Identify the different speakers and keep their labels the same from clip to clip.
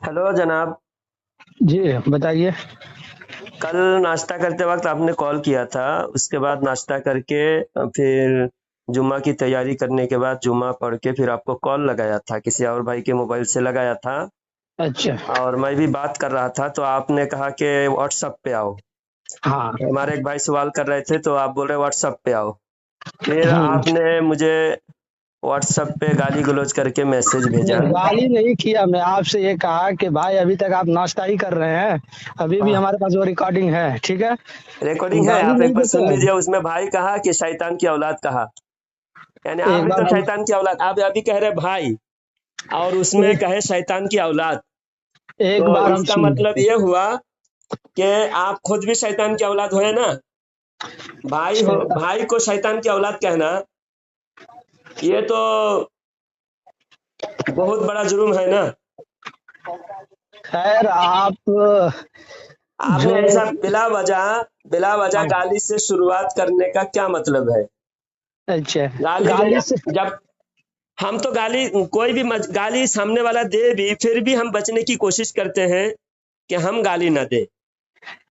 Speaker 1: Hello जनाब।
Speaker 2: जी बताइए।
Speaker 1: कल नाश्ता करते वक्त आपने कॉल किया था। उसके बाद नाश्ता करके फिर जुम्मा की तैयारी करने के बाद जुम्मा पढ़ के फिर आपको कॉल लगाया था, किसी और भाई के मोबाइल से लगाया था।
Speaker 2: अच्छा।
Speaker 1: और मैं भी बात कर रहा था तो आपने कहा कि व्हाट्सएप पे आओ।
Speaker 2: हाँ।
Speaker 1: हमारे एक भाई सवाल कर रहे थे तो आप बोल रहे व्हाट्सएप पे आओ। फिर
Speaker 2: हम्म।
Speaker 1: आपने मुझे व्हाट्सएप पे गाली गलौज करके मैसेज भेजा।
Speaker 2: नहीं, गाली नहीं किया। मैं आपसे ये कहा कि भाई अभी तक आप नाश्ता ही कर रहे हैं। अभी भी
Speaker 1: हाँ,
Speaker 2: हमारे पास वो रिकॉर्डिंग है, ठीक है।
Speaker 1: रिकॉर्डिंग है,
Speaker 2: गाली
Speaker 1: आप एक
Speaker 2: नहीं
Speaker 1: बार
Speaker 2: देते
Speaker 1: सुन
Speaker 2: हैं।
Speaker 1: लीजिए। उसमें भाई कहा कि शैतान की औलाद कहा, यानी आप
Speaker 2: एक
Speaker 1: भी
Speaker 2: बार
Speaker 1: तो
Speaker 2: हम
Speaker 1: शैतान की औलाद। आप अभी कह रहे भाई और उसमें
Speaker 2: एक,
Speaker 1: कहे शैतान की औलाद।
Speaker 2: एक
Speaker 1: तो
Speaker 2: बार हम
Speaker 1: इसका
Speaker 2: सुन
Speaker 1: मतलब
Speaker 2: लेते
Speaker 1: ये हुआ कि आप खुद भी शैतान की औलाद हुए ना। भाई हो,
Speaker 2: हैं।
Speaker 1: भाई को शैतान की औलाद कहना, ये तो बहुत बड़ा जुर्म है ना।
Speaker 2: खैर आप
Speaker 1: आपने
Speaker 2: जो
Speaker 1: ऐसा बिला वजह
Speaker 2: हाँ,
Speaker 1: गाली से शुरुआत करने का क्या मतलब है?
Speaker 2: अच्छा,
Speaker 1: गाली दे,
Speaker 2: गाली से
Speaker 1: जब हम तो गाली, कोई भी गाली सामने वाला दे भी फिर भी हम बचने की कोशिश करते हैं कि हम गाली ना दे।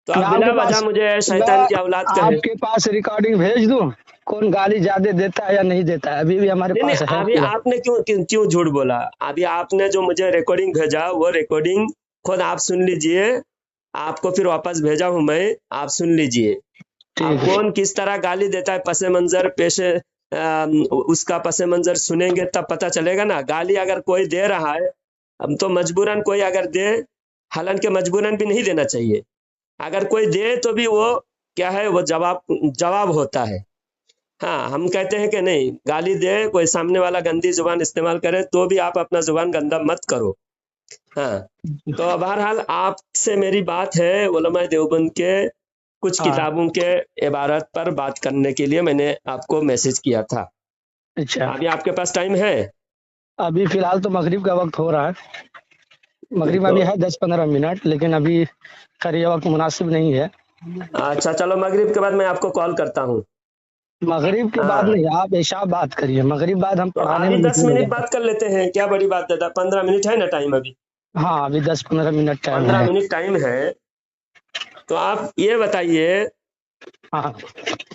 Speaker 1: तो आप
Speaker 2: मैं
Speaker 1: बिला
Speaker 2: आपके
Speaker 1: वजह
Speaker 2: पास
Speaker 1: मुझे
Speaker 2: मैं
Speaker 1: शैतान की औलाद कहे।
Speaker 2: आपके पास रिकॉर्डिंग भेज दूं, कौन गाली ज्यादा देता है या नहीं देता है, अभी भी हमारे
Speaker 1: नहीं नहीं,
Speaker 2: पास है
Speaker 1: अभी
Speaker 2: पूरा।
Speaker 1: आपने क्यों क्यों क्यों झूठ बोला? अभी आपने जो मुझे रिकॉर्डिंग भेजा वो रिकॉर्डिंग खुद आप सुन लीजिए। आपको फिर वापस भेजा हूं मैं, आप सुन लीजिए। आप
Speaker 2: ठीक है।
Speaker 1: कौन किस तरह गाली देता है, पसे मंजर पेशे उसका पसे मंजर सुनेंगे तब पता चलेगा ना। गाली अगर कोई दे रहा है, हम तो मजबूरन कोई अगर दे, हालांकि मजबूरन भी नहीं देना चाहिए। अगर कोई दे तो भी वो क्या है, वो जवाब जवाब होता है। हाँ, हम कहते हैं कि नहीं, गाली दे कोई सामने वाला, गंदी जुबान इस्तेमाल करे तो भी आप अपना जुबान गंदा मत करो। हाँ, तो बहरहाल आपसे मेरी बात है उलमाए देवबंद के कुछ
Speaker 2: हाँ।
Speaker 1: किताबों के इबारत पर बात करने के लिए मैंने आपको मैसेज किया था।
Speaker 2: अच्छा।
Speaker 1: अभी आपके पास टाइम है?
Speaker 2: अभी फिलहाल तो मगरिब का वक्त हो रहा है। मगरिब में
Speaker 1: तो
Speaker 2: अभी है 10-15 मिनट, लेकिन अभी खैर ये वक्त मुनासिब नहीं है।
Speaker 1: अच्छा, चलो मगरिब के बाद मैं आपको कॉल करता हूँ।
Speaker 2: मगरिब के बाद
Speaker 1: हाँ,
Speaker 2: नहीं, आप ऐशा बात करिए। मगरिब बाद हम
Speaker 1: तो
Speaker 2: पढ़ाने
Speaker 1: अभी
Speaker 2: में
Speaker 1: 10 मिनट
Speaker 2: निकलेंगे।
Speaker 1: बात कर लेते हैं, क्या बड़ी बात है? 15 मिनट है ना टाइम अभी?
Speaker 2: हाँ, अभी 10-15 मिनट टाइम
Speaker 1: पंद्रह
Speaker 2: है।
Speaker 1: मिनट टाइम है। तो आप ये बताइए,
Speaker 2: हाँ।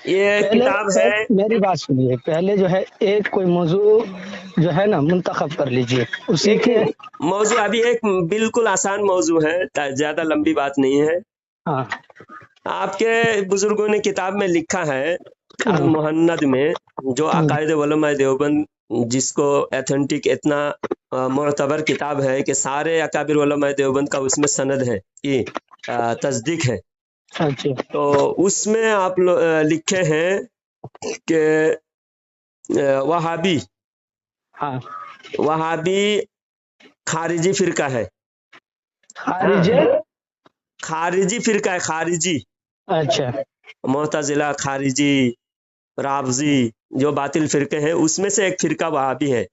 Speaker 1: ये
Speaker 2: पहले
Speaker 1: किताब है।
Speaker 2: पहले मेरी बात सुनिए। पहले जो है एक कोई मौजू जो है ना मुंतखब कर लीजिए उसी
Speaker 1: एक
Speaker 2: के।
Speaker 1: मौजू, अभी एक बिल्कुल आसान मौजू है, ज्यादा लंबी बात नहीं है।
Speaker 2: हाँ।
Speaker 1: आपके बुजुर्गों ने किताब में लिखा है, अल
Speaker 2: हाँ।
Speaker 1: मुहन्नद में, जो
Speaker 2: हाँ।
Speaker 1: अकायद उलमा देवबंद, जिसको एथेंटिक इतना मोतबर किताब है कि सारे अकाबिर उलमा देवबंद का उसमें सनद है कि तस्दीक है।
Speaker 2: अच्छा।
Speaker 1: तो उसमें आप लिखे हैं कि वहाबी
Speaker 2: हाँ।
Speaker 1: वहाबी खारिजी फिरका है।
Speaker 2: खारिजे।
Speaker 1: हाँ, खारिजी फिरका है, खारिजी।
Speaker 2: अच्छा।
Speaker 1: मोतजिला, खारिजी, रावजी, जो बातिल फिरके हैं उसमें से एक फिरका वहाबी है।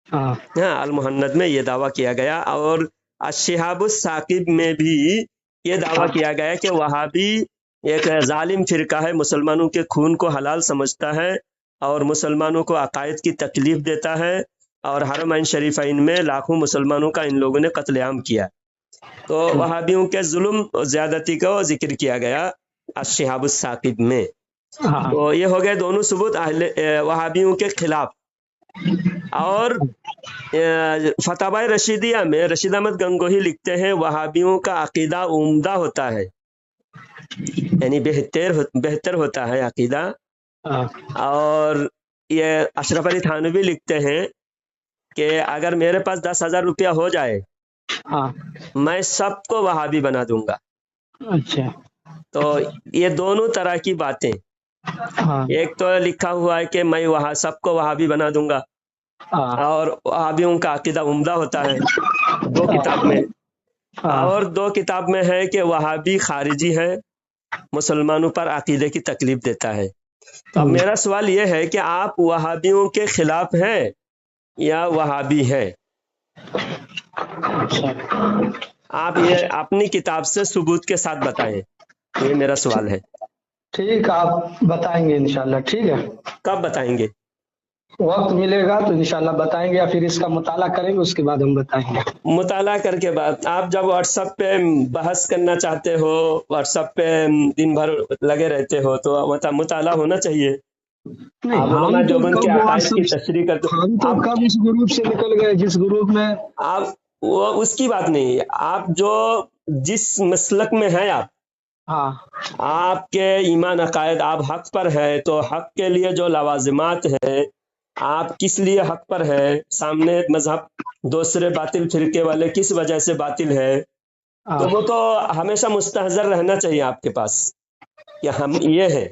Speaker 2: हाँ।
Speaker 1: हाँ, अल मुहन्नद में ये दावा किया गया, और अशिहाबुस साकिब में भी ये दावा
Speaker 2: हाँ।
Speaker 1: किया गया कि वहाबी एक जालिम फिरका है, मुसलमानों के खून को हलाल समझता है और मुसलमानों को अकायद की तकलीफ देता है। और हरमैन शरीफैन में लाखों मुसलमानों का इन लोगों ने कत्लेआम किया। तो वहाबियों के जुल्म और ज्यादती को जिक्र किया गया अशिहाबुस साकिब में।
Speaker 2: हाँ।
Speaker 1: तो ये हो गए दोनों सबूत वहाबियों के खिलाफ। और फतावाए रशीदिया में रशीद अहमद गंगोही लिखते हैं, वहाबियों का अकीदा उम्दा होता है, यानी बेहतर होता है अकीदा।
Speaker 2: हाँ।
Speaker 1: और ये अशरफ अली थानवी लिखते हैं कि अगर मेरे पास 10,000 रुपया हो जाए,
Speaker 2: हाँ।
Speaker 1: मैं सबको वहाबी बना दूंगा।
Speaker 2: अच्छा।
Speaker 1: तो ये दोनों तरह की बातें,
Speaker 2: हाँ।
Speaker 1: एक तो लिखा हुआ है कि मैं वहां सबको वहाबी बना दूंगा,
Speaker 2: हाँ।
Speaker 1: और वहाबियों का अकीदा उम्दा होता है, दो किताब में।
Speaker 2: हाँ।
Speaker 1: और दो किताब में है कि वहाबी खारिजी है, मुसलमानों पर अकीदे की तकलीफ देता है। तो अब
Speaker 2: हम्म।
Speaker 1: मेरा सवाल यह है कि आप वहाबियों के खिलाफ हैं या वहाबी है?
Speaker 2: अच्छा।
Speaker 1: आप ये अपनी किताब से सबूत के साथ बताएं, ये मेरा सवाल है।
Speaker 2: ठीक, आप बताएंगे इंशाल्लाह, ठीक है।
Speaker 1: कब बताएंगे?
Speaker 2: वक्त मिलेगा तो इंशाल्लाह बताएंगे, या फिर इसका मुताला करेंगे उसके बाद हम बताएंगे।
Speaker 1: मुताला करके बाद आप जब व्हाट्सएप पे बहस करना चाहते हो, व्हाट्सएप पे दिन भर लगे रहते हो, तो मुताला होना चाहिए।
Speaker 2: नहीं,
Speaker 1: आप उलमा
Speaker 2: हम तो
Speaker 1: देवबंद के
Speaker 2: कब
Speaker 1: अकायद की
Speaker 2: व्हाट्सएप,
Speaker 1: तशरीह करते हो।
Speaker 2: हम तो
Speaker 1: आप
Speaker 2: कब उस ग्रुप से निकल गए जिस ग्रुप में।
Speaker 1: आप वो उसकी बात नहीं है। आप जो जिस मसलक में हैं,
Speaker 2: हाँ
Speaker 1: आपके ईमान अकायद, आप हक पर है, तो हक के लिए जो लवाजिमात है, आप किस लिए हक पर है, सामने मजहब दूसरे बातिल फिरके वाले किस वजह से बातिल है, तो वो
Speaker 2: हाँ।
Speaker 1: तो हमेशा मुस्तहजर रहना चाहिए आपके पास कि हम ये है।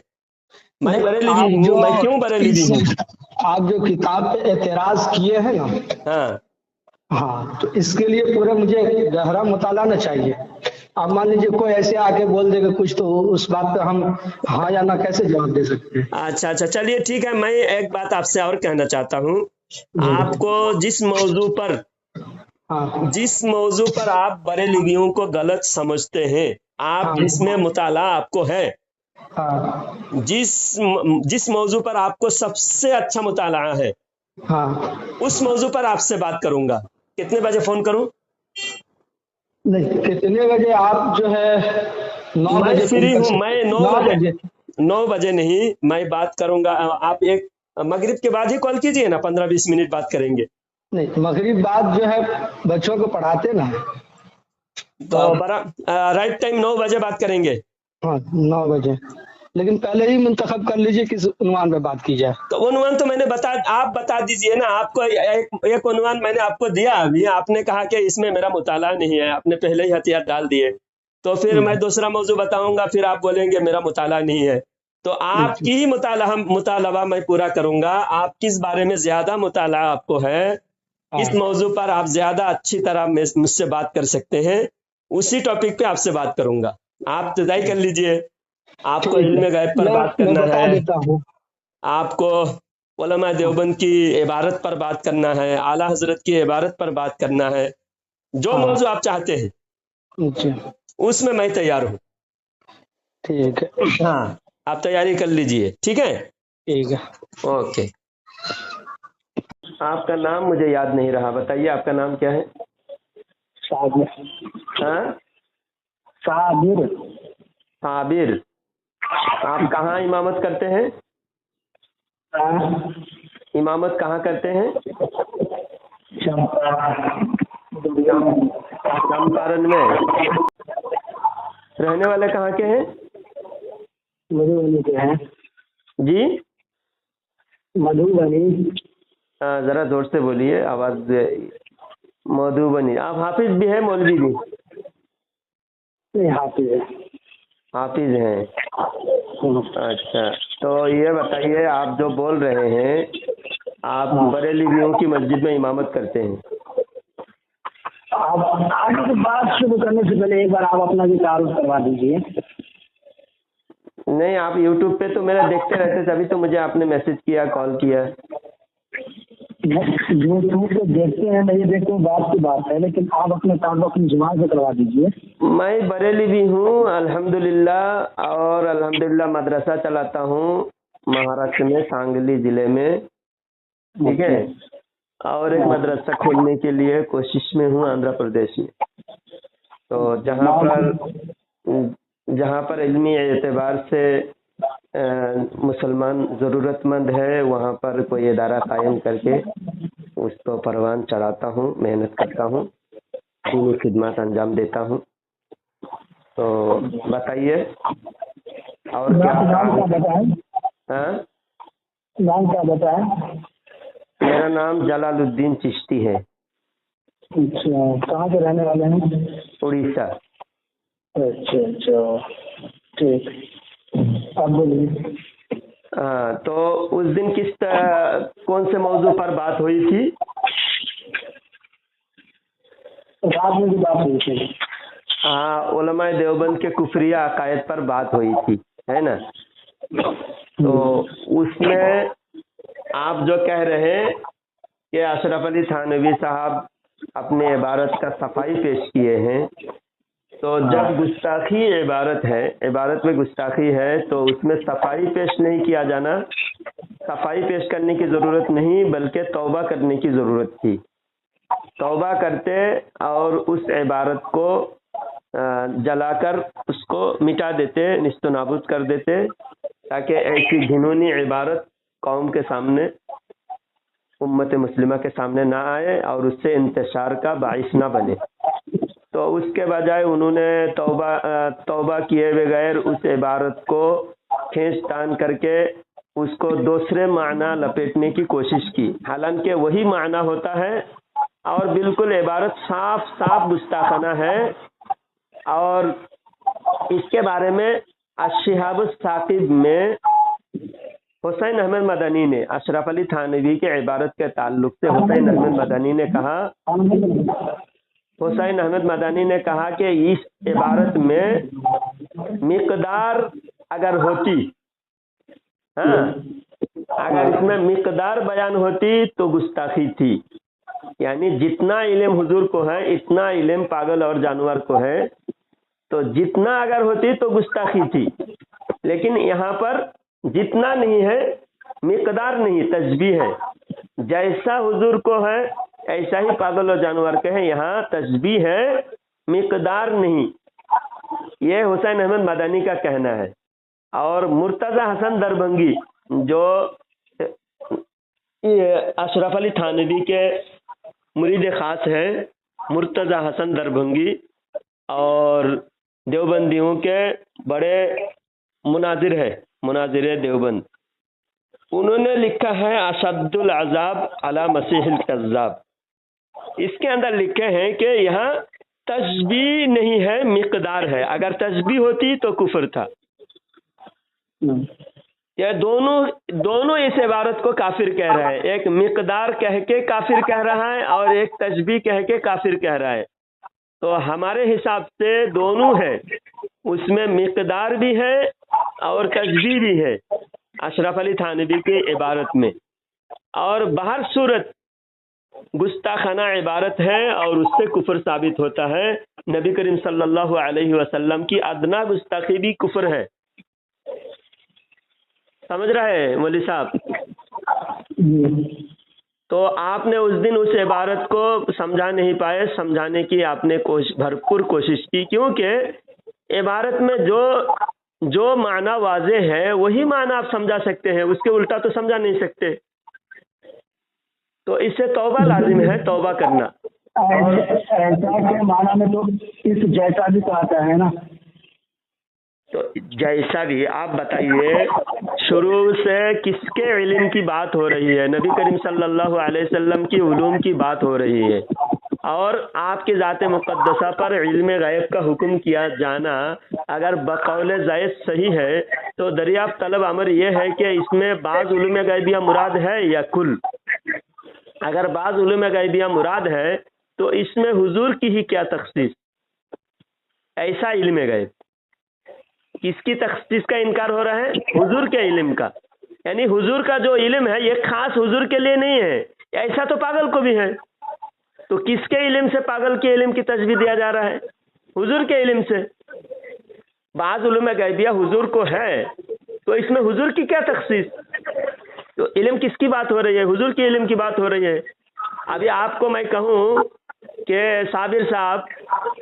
Speaker 1: मैं
Speaker 2: नहीं,
Speaker 1: बरेली भी
Speaker 2: आप
Speaker 1: हूँ,
Speaker 2: जो
Speaker 1: मैं क्यों बरेली भी
Speaker 2: इस
Speaker 1: हूँ।
Speaker 2: आप जो किताब पे एतराज किए हैं ना,
Speaker 1: हाँ
Speaker 2: हाँ, तो इसके लिए पूरा मुझे गहरा मुताला चाहिए। अब मान लीजिए कोई ऐसे आके बोल देगा कुछ, तो उस बात पे हम हाँ या ना कैसे जवाब दे सकते हैं।
Speaker 1: अच्छा अच्छा, चलिए ठीक है। मैं एक बात आपसे और कहना चाहता हूँ।
Speaker 2: जी।
Speaker 1: आपको
Speaker 2: हाँ
Speaker 1: जिस मौजू पर आप बरेलवियों को गलत समझते हैं, आप
Speaker 2: हाँ
Speaker 1: जिसमें मुताला आपको है,
Speaker 2: हाँ
Speaker 1: जिस जिस मौजू पर आपको सबसे अच्छा मुताला है,
Speaker 2: हाँ।
Speaker 1: उस मौजू पर आपसे बात करूंगा। कितने बजे फोन करूं।
Speaker 2: नहीं, कितने बजे आप जो है, 9 बजे
Speaker 1: मैं
Speaker 2: फोन
Speaker 1: फ्री
Speaker 2: कर
Speaker 1: हूं,
Speaker 2: सकते
Speaker 1: मैं
Speaker 2: हैं,
Speaker 1: 9 बजे।
Speaker 2: 9 बजे।
Speaker 1: 9 बजे नहीं, मैं बात करूंगा। आप एक मगरिब के बाद ही कॉल कीजिए ना, 15-20 मिनट बात करेंगे।
Speaker 2: नहीं, मगरिब बाद जो है बच्चों को पढ़ाते ना,
Speaker 1: तो
Speaker 2: तो
Speaker 1: बरा राइट टाइम 9 बजे बात करेंगे।
Speaker 2: हाँ 9 बजे। लेकिन पहले ही मुंतखब कर लीजिए किस उन्वान पे बात की जाए।
Speaker 1: तो उन्वान तो मैंने आप बता दीजिए ना। आपको एक उन्वान मैंने आपको दिया अभी, आपने कहा कि इसमें मेरा मुताला नहीं है, आपने पहले ही हथियार डाल दिए। तो फिर मैं दूसरा मौजू बताऊंगा, फिर आप बोलेंगे मेरा मुताला नहीं है। तो
Speaker 2: जी।
Speaker 1: आपकी ही मुतालबा मैं पूरा करूंगा। आप किस बारे में ज्यादा मुताला आपको है, किस
Speaker 2: हाँ
Speaker 1: मौजू पर आप ज्यादा अच्छी तरह मुझसे बात कर सकते हैं, उसी टॉपिक पे आपसे बात करूंगा। आप तय कर लीजिए। आपको
Speaker 2: ठीक है।
Speaker 1: इल्म गैब पर बात
Speaker 2: मैं
Speaker 1: करना
Speaker 2: बता
Speaker 1: है,
Speaker 2: देता हूँ।
Speaker 1: आपको उलमा देवबंद की इबारत पर बात करना है, आला हजरत की इबारत पर बात करना है, जो
Speaker 2: हाँ
Speaker 1: मौजू आप चाहते हैं
Speaker 2: जी।
Speaker 1: उसमें मैं तैयार हूँ।
Speaker 2: ठीक है।
Speaker 1: हाँ, आप तैयारी कर लीजिए, ठीक है।
Speaker 2: ठीक है।
Speaker 1: ओके। आपका नाम मुझे याद नहीं रहा, बताइए आपका नाम क्या है।
Speaker 2: साबिर।
Speaker 1: हाँ,
Speaker 2: साबिर।
Speaker 1: साबिर। आप कहाँ इमामत करते हैं।
Speaker 2: हाँ,
Speaker 1: इमामत कहाँ करते हैं। चम- चंपारण में। रहने वाले कहाँ के हैं।
Speaker 2: मधुबनी के हैं।
Speaker 1: जी,
Speaker 2: मधुबनी।
Speaker 1: जरा जोर से बोलिए, आवाज। मधुबनी। आप हाफिज भी है, मौलवी भी।
Speaker 2: नहीं, हाफिज है।
Speaker 1: हाफिज हैं। अच्छा, तो ये बताइए, आप जो बोल रहे हैं, आप
Speaker 2: हाँ।
Speaker 1: बरेलवियों की मस्जिद में इमामत करते हैं।
Speaker 2: आप आगे से बात शुरू करने से पहले एक बार आप अपना भी तारुफ करवा दीजिए।
Speaker 1: नहीं, आप यूट्यूब पे तो मेरा देखते रहते, तभी तो मुझे आपने मैसेज किया, कॉल किया।
Speaker 2: यूट्यूब पे देखते हैं नहीं देखते हैं बात की बात है, लेकिन आप अपने तारुफ अपनी जुबान से करवा दीजिए।
Speaker 1: मैं बरेली भी हूँ अल्हम्दुलिल्लाह, और अल्हम्दुलिल्लाह मदरसा चलाता हूँ महाराष्ट्र में, सांगली जिले में, ठीक है। और एक मदरसा खोलने के लिए कोशिश में हूँ आंध्र प्रदेश में। तो जहाँ पर इल्मी एतबार से मुसलमान ज़रूरतमंद है, वहाँ पर कोई इदारा कायम करके उस पर परवान चढ़ाता हूँ, मेहनत करता हूँ, दीनी खिदमत अंजाम देता हूँ। तो बताइए और क्या
Speaker 2: नाम क्या बताएं?
Speaker 1: हाँ,
Speaker 2: नाम क्या बताएं?
Speaker 1: मेरा नाम जलालुद्दीन चिश्ती है।
Speaker 2: अच्छा, कहाँ के रहने वाले हैं?
Speaker 1: उड़ीसा।
Speaker 2: अच्छा अच्छा, ठीक। अब बोलिए।
Speaker 1: हाँ, तो उस दिन कौन से मौजू पर बात हुई थी।
Speaker 2: रात में भी बात हुई थी।
Speaker 1: हाँ, उलमा देवबंद के कुफरिया अकायद पर बात हुई थी, है ना। तो उसमें आप जो कह रहे हैं कि अशरफ अली थानवी साहब अपने इबारत का सफाई पेश किए हैं, تو جب گستاخی عبارت میں گستاخی ہے تو اس میں صفائی پیش نہیں کیا جانا، صفائی پیش کرنے کی ضرورت نہیں بلکہ توبہ کرنے کی ضرورت تھی۔ توبہ کرتے اور اس عبارت کو جلا کر اس کو مٹا دیتے، نیست و نابود کر دیتے، تاکہ ایسی گھنونی عبارت قوم کے سامنے، امت مسلمہ کے سامنے نہ آئے اور اس سے انتشار کا باعث نہ بنے۔ تو اس کے بجائے انہوں نے توبہ کیے بغیر اس عبارت کو کھینچ تان کر کے اس کو دوسرے معنی لپیٹنے کی کوشش کی، حالانکہ وہی معنی ہوتا ہے اور بالکل عبارت صاف گستاخانہ ہے۔ اور اس کے بارے میں الشہاب الثاقب میں حسین احمد مدنی نے اشرف علی تھانوی کے عبارت کے تعلق سے حسین احمد مدنی نے کہا کہ اس عبارت میں مقدار اگر ہوتی، اگر اس میں مقدار بیان ہوتی تو گستاخی تھی، یعنی جتنا علم حضور کو ہے اتنا علم پاگل اور جانور کو ہے، تو جتنا اگر ہوتی تو گستاخی تھی، لیکن یہاں پر جتنا نہیں ہے، مقدار نہیں، تشبیہ ہے، جیسا حضور کو ہے ایسا ہی پاگل اور جانور کے ہیں، یہاں تشبیہ ہے، مقدار نہیں۔ یہ حسین احمد مدنی کا کہنا ہے۔ اور مرتضی حسن دربھنگی جو اشرف علی تھانوی کے مرید خاص ہیں، مرتضی حسن دربھنگی اور دیوبندیوں کے بڑے مناظر دیوبند، انہوں نے لکھا ہے اشد العذاب علی مسیح الکذاب۔ اس کے اندر لکھے ہیں کہ یہاں تشبیہ نہیں ہے، مقدار ہے، اگر تشبیہ ہوتی تو کفر تھا۔ یہ دونوں اس عبارت کو کافر کہہ رہا ہے، ایک مقدار کہہ کے کافر کہہ رہا ہے اور ایک تشبیہ کہہ کے کافر کہہ رہا ہے۔ تو ہمارے حساب سے دونوں ہے، اس میں مقدار بھی ہے اور تشبیہ بھی ہے اشرف علی تھانوی کی عبارت میں، اور بہر صورت گستاخانہ عبارت ہے اور اس سے کفر ثابت ہوتا ہے۔ نبی کریم صلی اللہ علیہ وسلم کی ادنا گستاخی بھی کفر ہے۔ سمجھ رہے ہیں مولوی صاحب؟ تو آپ نے اس دن اس عبارت کو سمجھا نہیں پائے، سمجھانے کی آپ نے بھرپور کوشش کی، کیونکہ عبارت میں جو معنی واضح ہے وہی معنی آپ سمجھا سکتے ہیں، اس کے الٹا تو سمجھا نہیں سکتے۔ تو اس سے توبہ لازم ہے، توبہ کرنا۔
Speaker 2: ایسا کے معنی میں تو اس جیسا بھی تو آتا ہے نا،
Speaker 1: تو جیسا بھی آپ بتائیے، شروع سے کس کے علم کی بات ہو رہی ہے؟ نبی کریم صلی اللہ علیہ وسلم کی علوم کی بات ہو رہی ہے، اور آپ کی ذات مقدسہ پر علم غیب کا حکم کیا جانا اگر بقول زید صحیح ہے تو دریافت طلب امر یہ ہے کہ اس میں بعض علوم غیبیہ مراد ہے یا کل؟ اگر بعض علوم غیبیہ مراد ہے تو اس میں حضور کی ہی کیا تخصیص؟ ایسا علم غیب کس کی تخصیص کا انکار ہو رہا ہے؟ حضور کے علم کا، یعنی حضور کا جو علم ہے یہ خاص حضور کے لیے نہیں ہے، ایسا تو پاگل کو بھی ہے۔ تو کس کے علم سے پاگل کے علم کی تشبیہ دیا جا رہا ہے؟ حضور کے علم سے۔ بعض علوم غیبیہ حضور کو ہے تو اس میں حضور کی کیا تخصیص؟ تو علم کس کی بات ہو رہی ہے؟ حضور کے علم کی بات ہو رہی ہے۔ ابھی آپ کو میں کہوں کہ صابر صاحب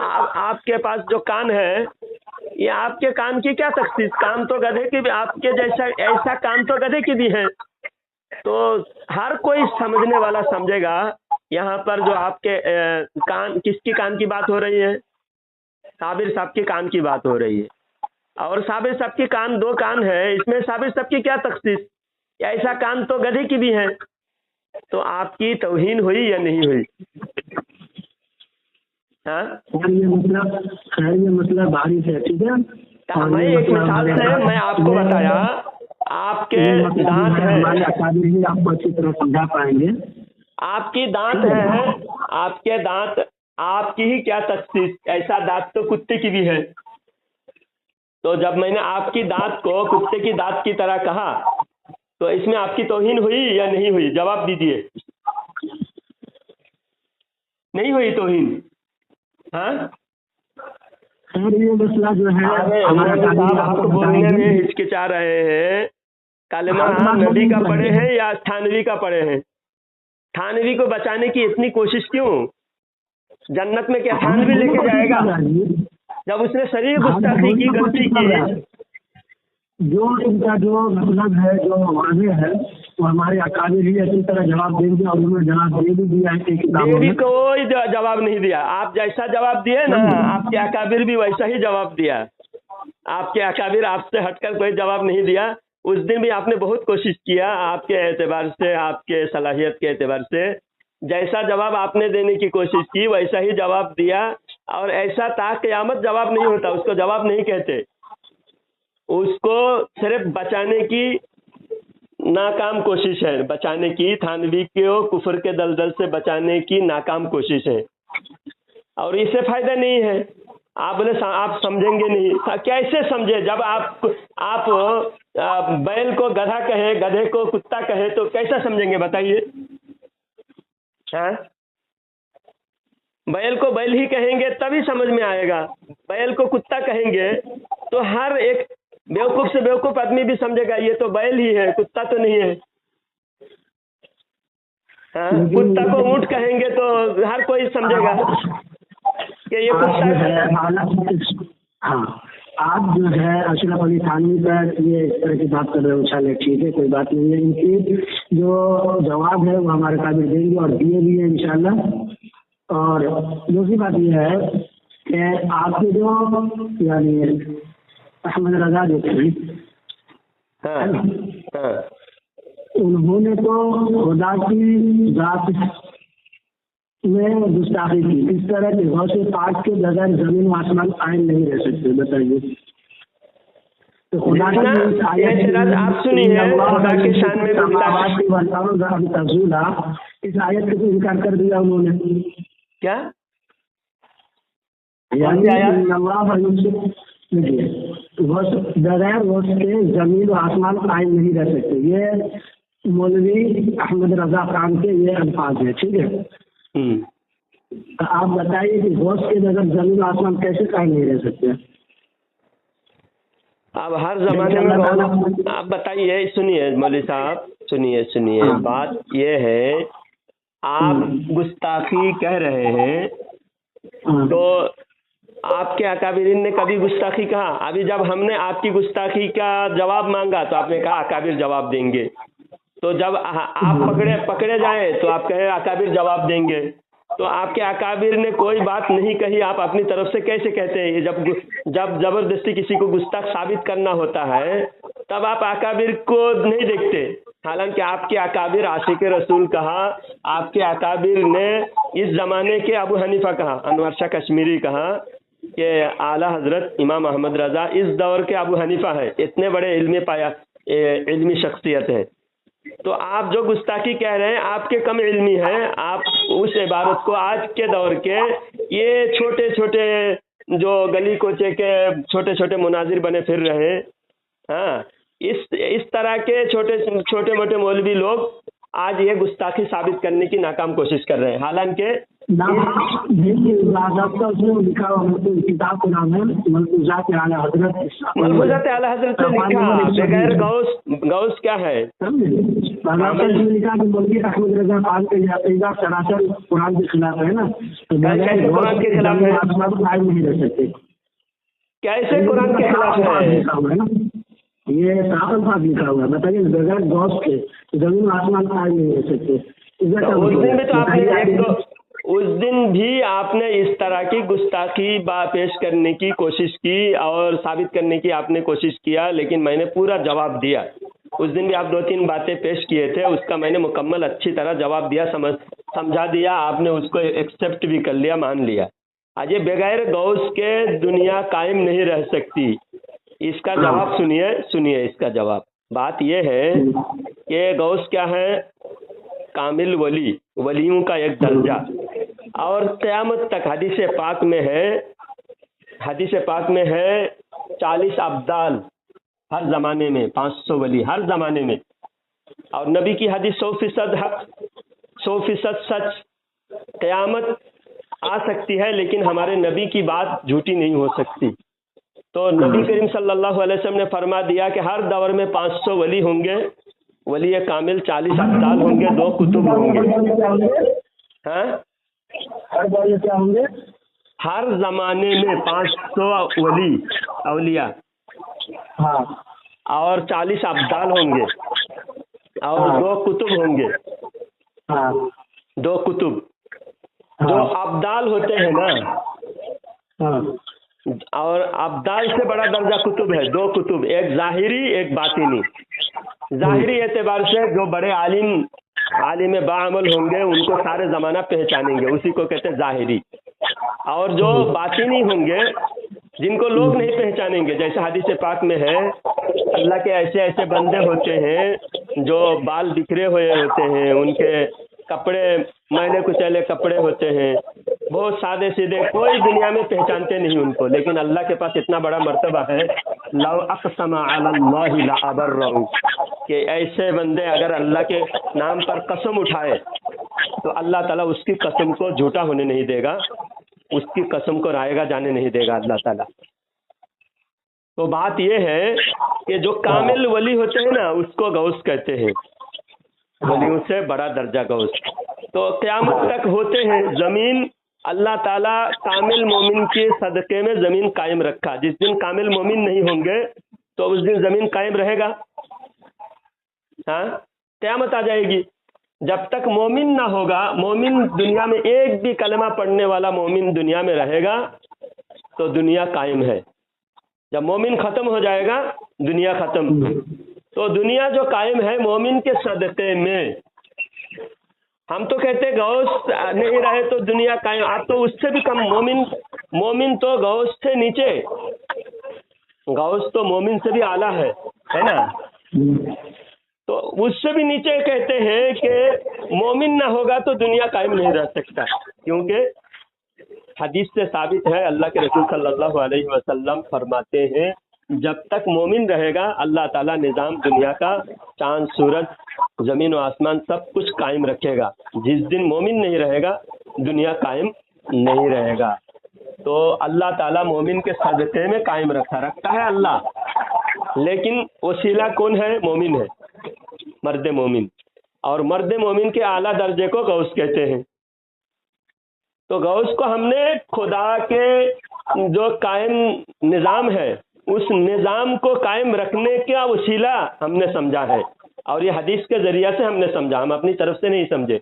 Speaker 1: آپ کے پاس جو کان ہے، یہ آپ کے کان کی کیا تخصیص؟ کان تو گدھے کی بھی، آپ کے جیسا ایسا کان تو گدھے کی بھی ہے۔ تو ہر کوئی سمجھنے والا سمجھے گا یہاں پر جو آپ کے کان، کس کی کان کی بات ہو رہی ہے؟ صابر صاحب کے کان کی بات ہو رہی ہے، اور صابر صاحب کی کان دو کان ہے، اس میں صابر صاحب کی کیا تخصیص؟ ایسا کان تو گدھے کی بھی ہے۔ تو آپ کی توہین ہوئی یا نہیں ہوئی؟ ہاں،
Speaker 2: یہ مسئلہ بھاری ہے، ٹھیک ہے۔
Speaker 1: میں ایک مثال سے میں آپ کو بتایا، آپ کے دانت ہیں،
Speaker 2: آپ کو اچھی طرح سمجھا پائیں گے۔
Speaker 1: آپ کی دانت ہے، آپ کے دانت، آپ کی ہی کیا تخصیص؟ ایسا دانت تو کتے کی بھی ہے۔ تو جب میں نے آپ کی دانت کو کتے کی دانت کی طرح کہا تو اس میں آپ کی توہین ہوئی یا نہیں ہوئی؟ جواب دیجیے۔ نہیں ہوئی توہین؟ ہاں،
Speaker 3: خیر یہ مسئلہ جو ہے ہمارا
Speaker 1: آپ تو بولنے میں ہچکچا رہے ہیں، کلمہ نبی کا پڑھے ہیں یا تھانوی کا پڑھے ہیں؟ تھانوی کو بچانے کی اتنی کوشش کیوں؟ جنت میں کیا تھانوی لے کے جائے گا جب اس نے صریح گستاخی کی، غلطی کی؟
Speaker 3: جو ان کا جو مطلب ہے جو واضح ہے وہ ہمارے اکابر ہی اسی طرح جواب دیں گے، اور انہوں نے جواب دے بھی دیا ہے کتابوں میں۔
Speaker 1: کوئی جواب نہیں دیا، آپ جیسا جواب دیے نا آپ کے اکابر بھی ویسا ہی جواب دیا۔ آپ کے اکابر آپ سے ہٹ کر کوئی جواب نہیں دیا۔ اس دن بھی آپ نے بہت کوشش کیا، آپ کے اعتبار سے، آپ کے صلاحیت کے اعتبار سے جیسا جواب آپ نے دینے کی کوشش کی ویسا ہی جواب دیا، اور ایسا تا قیامت جواب نہیں ہوتا، اس کو جواب نہیں کہتے، اس کو صرف بچانے کی ناکام کوشش ہے، بچانے کی، تھانوی کو کفر کے دلدل سے بچانے کی ناکام کوشش ہے، اور اس سے فائدہ نہیں ہے۔ آپ بولے آپ سمجھیں گے نہیں، کیسے سمجھے؟ جب آپ بیل کو گدھا کہے، گدھے کو کتا کہے تو کیسا سمجھیں گے بتائیے؟ ہاں، بیل کو بیل ہی کہیں گے تبھی سمجھ میں آئے گا، بیل کو کتا کہیں گے تو ہر ایک بیوقوف سے بیوقوف آدمی بھی سمجھے گا یہ تو بیل ہی ہے، کتا تو نہیں ہے۔ ہاں، کتا کو اونٹ کہیں گے تو ہر کوئی سمجھے گا کہ یہ کتا ہے۔
Speaker 3: ہاں، آپ جو ہے اشرف علی تھانوی پر یہ اس طرح کی بات کر رہے ہو، چلے ٹھیک ہے، کوئی بات نہیں ہے، ان کی جو جواب ہے وہ ہمارے قابل دیں گے اور دیے بھی ہیں انشاءاللہ۔ اور دوسری بات یہ ہے کہ آپ کے جو یعنی احمد رضا جو تھے انہوں نے تو خدا کی ذات میں گستاخی کی، اس طرح کے غوث پاک کے بغیر زمین و آسمان قائم نہیں رہ سکتے، بتائیے۔ تو خدا
Speaker 1: آپ سنیے، خدا کی شان میں
Speaker 3: اس آیت کو انکار کر دیا انہوں نے۔
Speaker 1: کیا
Speaker 3: بغیر غوث کے زمین و آسمان قائم نہیں رہ سکتے، یہ مولوی احمد رضا خان کے یہ الفاظ ہیں، ٹھیک ہے۔ آپ بتائیے کہ غوث کے بغیر زمین و آسمان کیسے قائم نہیں رہ سکتے؟
Speaker 1: اب ہر زمانے میں آپ بتائیے، سنیے مولوی صاحب، سنیے بات یہ ہے، آپ گستاخی کہہ رہے ہیں تو آپ کے اکابرین نے کبھی گستاخی کہا؟ ابھی جب ہم نے آپ کی گستاخی کا جواب مانگا تو آپ نے کہا اکابر جواب دیں گے، تو جب آپ پکڑے جائیں تو آپ کہیں اکابر جواب دیں گے، تو آپ کے اکابر نے کوئی بات نہیں کہی، آپ اپنی طرف سے کیسے کہتے ہیں؟ جب زبردستی کسی کو گستاخ ثابت کرنا ہوتا ہے تب آپ اکابر کو نہیں دیکھتے، حالانکہ آپ کے اکابر عاشق رسول کہا، آپ کے اکابر نے اس زمانے کے ابو حنیفہ کہا، انور شاہ کشمیری کہا کہ اعلیٰ حضرت امام احمد رضا اس دور کے ابو حنیفہ ہے، اتنے بڑے علمی شخصیت ہے، تو آپ جو گستاخی کہہ رہے ہیں آپ کے کم علمی ہیں، آپ اس عبارت کو آج کے دور کے یہ چھوٹے چھوٹے جو گلی کوچے کے چھوٹے چھوٹے مناظر بنے پھر رہے ہیں، ہاں، اس طرح کے چھوٹے موٹے مولوی لوگ آج یہ گستاخی ثابت کرنے کی ناکام کوشش کر رہے ہیں، حالانکہ
Speaker 3: کتاب کا نام ہے ملفوظات اعلیٰ حضرت،
Speaker 1: ملفوظات اعلیٰ حضرت نے لکھا بغیر غوث کیا ہے،
Speaker 3: لکھا کہ مولوی احمد رضا خان کا یہ عقیدہ سراسر قرآن کے خلاف ہے نا، تو
Speaker 1: قرآن کے خلاف ہے،
Speaker 3: قائم نہیں رہ سکتے،
Speaker 1: کیسے قرآن کے خلاف ہے؟
Speaker 3: یہ صاف الفاظ لکھا ہوا ہے، بتائیے بغیر غوث کے زمین آسمان قائم نہیں رہ سکتے۔
Speaker 1: اس دن بھی آپ نے اس طرح کی گستاخی پیش کرنے کی کوشش کی اور ثابت کرنے کی آپ نے کوشش کیا، لیکن میں نے پورا جواب دیا۔ اس دن بھی آپ 2-3 باتیں پیش کیے تھے، اس کا میں نے مکمل اچھی طرح جواب دیا، سمجھا دیا، آپ نے اس کو ایکسیپٹ بھی کر لیا، مان لیا۔ آج بغیر غوث کے دنیا قائم نہیں رہ سکتی، اس کا جواب سنیے اس کا جواب۔ بات یہ ہے کہ غوث کیا ہے؟ کامل ولیوں کا ایک درجہ، اور قیامت تک حدیث پاک میں ہے 40 ابدال ہر زمانے میں، 500 ولی ہر زمانے میں، اور نبی کی حدیث 100% حق، 100% سچ، قیامت آ سکتی ہے لیکن ہمارے نبی کی بات جھوٹی نہیں ہو سکتی. تو نبی کریم صلی اللہ علیہ وسلم نے فرما دیا کہ ہر دور میں 500 ولی ہوں گے، ولی کامل 40 ابدال ہوں گے، 2 کتب ہوں گے. ہاں
Speaker 3: ہر دور میں کیا ہوں گے؟
Speaker 1: ہر زمانے میں 500 ولی اولیاء
Speaker 3: ہاں
Speaker 1: اور 40 ابدال ہوں گے اور 2 کتب ہوں گے.
Speaker 3: ہاں
Speaker 1: 2 کتب. جو ابدال ہوتے ہیں نا،
Speaker 3: ہاں
Speaker 1: اور ابدال سے بڑا درجہ کتب ہے. 2 کتب، ایک ظاہری ایک باطنی. ظاہری اعتبار سے جو بڑے عالم باعمل ہوں گے ان کو سارے زمانہ پہچانیں گے، اسی کو کہتے ہیں ظاہری. اور جو باطنی ہوں گے جن کو لوگ نہیں پہچانیں گے، جیسے حدیث پاک میں ہے اللہ کے ایسے ایسے بندے ہوتے ہیں جو بال بکھرے ہوئے ہوتے ہیں، ان کے کپڑے میلے کچیلے کپڑے ہوتے ہیں، بہت سادے سیدھے، کوئی دنیا میں پہچانتے نہیں ان کو، لیکن اللہ کے پاس اتنا بڑا مرتبہ ہے لو اقسم علی اللہ لابرہ، کہ ایسے بندے اگر اللہ کے نام پر قسم اٹھائے تو اللہ تعالیٰ اس کی قسم کو جھوٹا ہونے نہیں دے گا، اس کی قسم کو رائے گا جانے نہیں دے گا اللہ تعالیٰ. تو بات یہ ہے کہ جو کامل ولی ہوتے ہیں نا اس کو غوث کہتے ہیں، ولیوں سے بڑا درجہ غوث. تو قیامت تک ہوتے ہیں. زمین اللہ تعالیٰ کامل مومن کے صدقے میں زمین قائم رکھا. جس دن کامل مومن نہیں ہوں گے تو اس دن زمین قائم رہے گا؟ ہاں، قیامت آ جائے گی. جب تک مومن نہ ہوگا، مومن دنیا میں ایک بھی کلمہ پڑھنے والا مومن دنیا میں رہے گا تو دنیا قائم ہے. جب مومن ختم ہو جائے گا دنیا ختم. تو دنیا جو قائم ہے مومن کے صدقے میں. ہم تو کہتے غوث نہیں رہے تو دنیا قائم. آپ تو اس سے بھی کم. مومن تو غوث سے نیچے، غوث تو مومن سے بھی اعلیٰ ہے نا. تو اس سے بھی نیچے کہتے ہیں کہ مومن نہ ہوگا تو دنیا قائم نہیں رہ سکتا، کیونکہ حدیث سے ثابت ہے. اللہ کے رسول صلی اللہ علیہ وسلم فرماتے ہیں جب تک مومن رہے گا اللہ تعالیٰ نظام دنیا کا، چاند سورج زمین و آسمان سب کچھ قائم رکھے گا. جس دن مومن نہیں رہے گا دنیا قائم نہیں رہے گا. تو اللہ تعالیٰ مومن کے صدقے میں قائم رکھتا ہے اللہ، لیکن وسیلہ کون ہے؟ مومن ہے، مرد مومن. اور مرد مومن کے اعلیٰ درجے کو غوث کہتے ہیں. تو غوث کو ہم نے خدا کے جو قائم نظام ہے اس نظام کو قائم رکھنے کا وسیلہ ہم نے سمجھا ہے، اور یہ حدیث کے ذریعہ سے ہم نے سمجھا، ہم اپنی طرف سے نہیں سمجھے.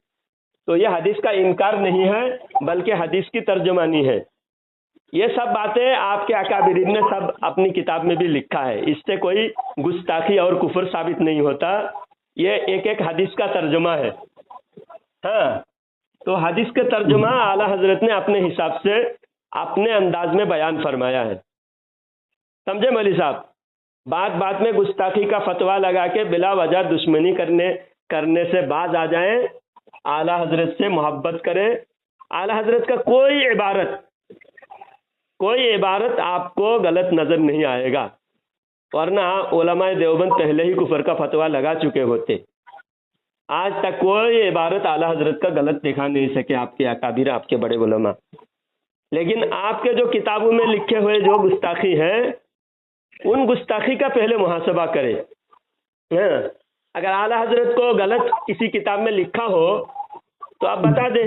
Speaker 1: تو یہ حدیث کا انکار نہیں ہے بلکہ حدیث کی ترجمانی ہے. یہ سب باتیں آپ کے اکابرین نے سب اپنی کتاب میں بھی لکھا ہے، اس سے کوئی گستاخی اور کفر ثابت نہیں ہوتا. یہ ایک ایک حدیث کا ترجمہ ہے. ہاں، تو حدیث کے ترجمہ اعلیٰ حضرت نے اپنے حساب سے اپنے انداز میں بیان فرمایا ہے. سمجھے مولوی صاحب؟ بات بات میں گستاخی کا فتویٰ لگا کے بلا وجہ دشمنی کرنے سے باز آ جائیں، اعلیٰ حضرت سے محبت کریں. اعلیٰ حضرت کا کوئی عبارت آپ کو غلط نظر نہیں آئے گا، ورنہ علماء دیوبند پہلے ہی کفر کا فتویٰ لگا چکے ہوتے. آج تک کوئی عبارت اعلیٰ حضرت کا غلط دکھا نہیں سکے آپ کے اکابر، آپ کے بڑے علماء. لیکن آپ کے جو کتابوں میں لکھے ہوئے جو گستاخی ہے ان گستاخی کا پہلے محاسبہ کرے. اگر اعلیٰ حضرت کو غلط کسی کتاب میں لکھا ہو تو آپ بتا دیں.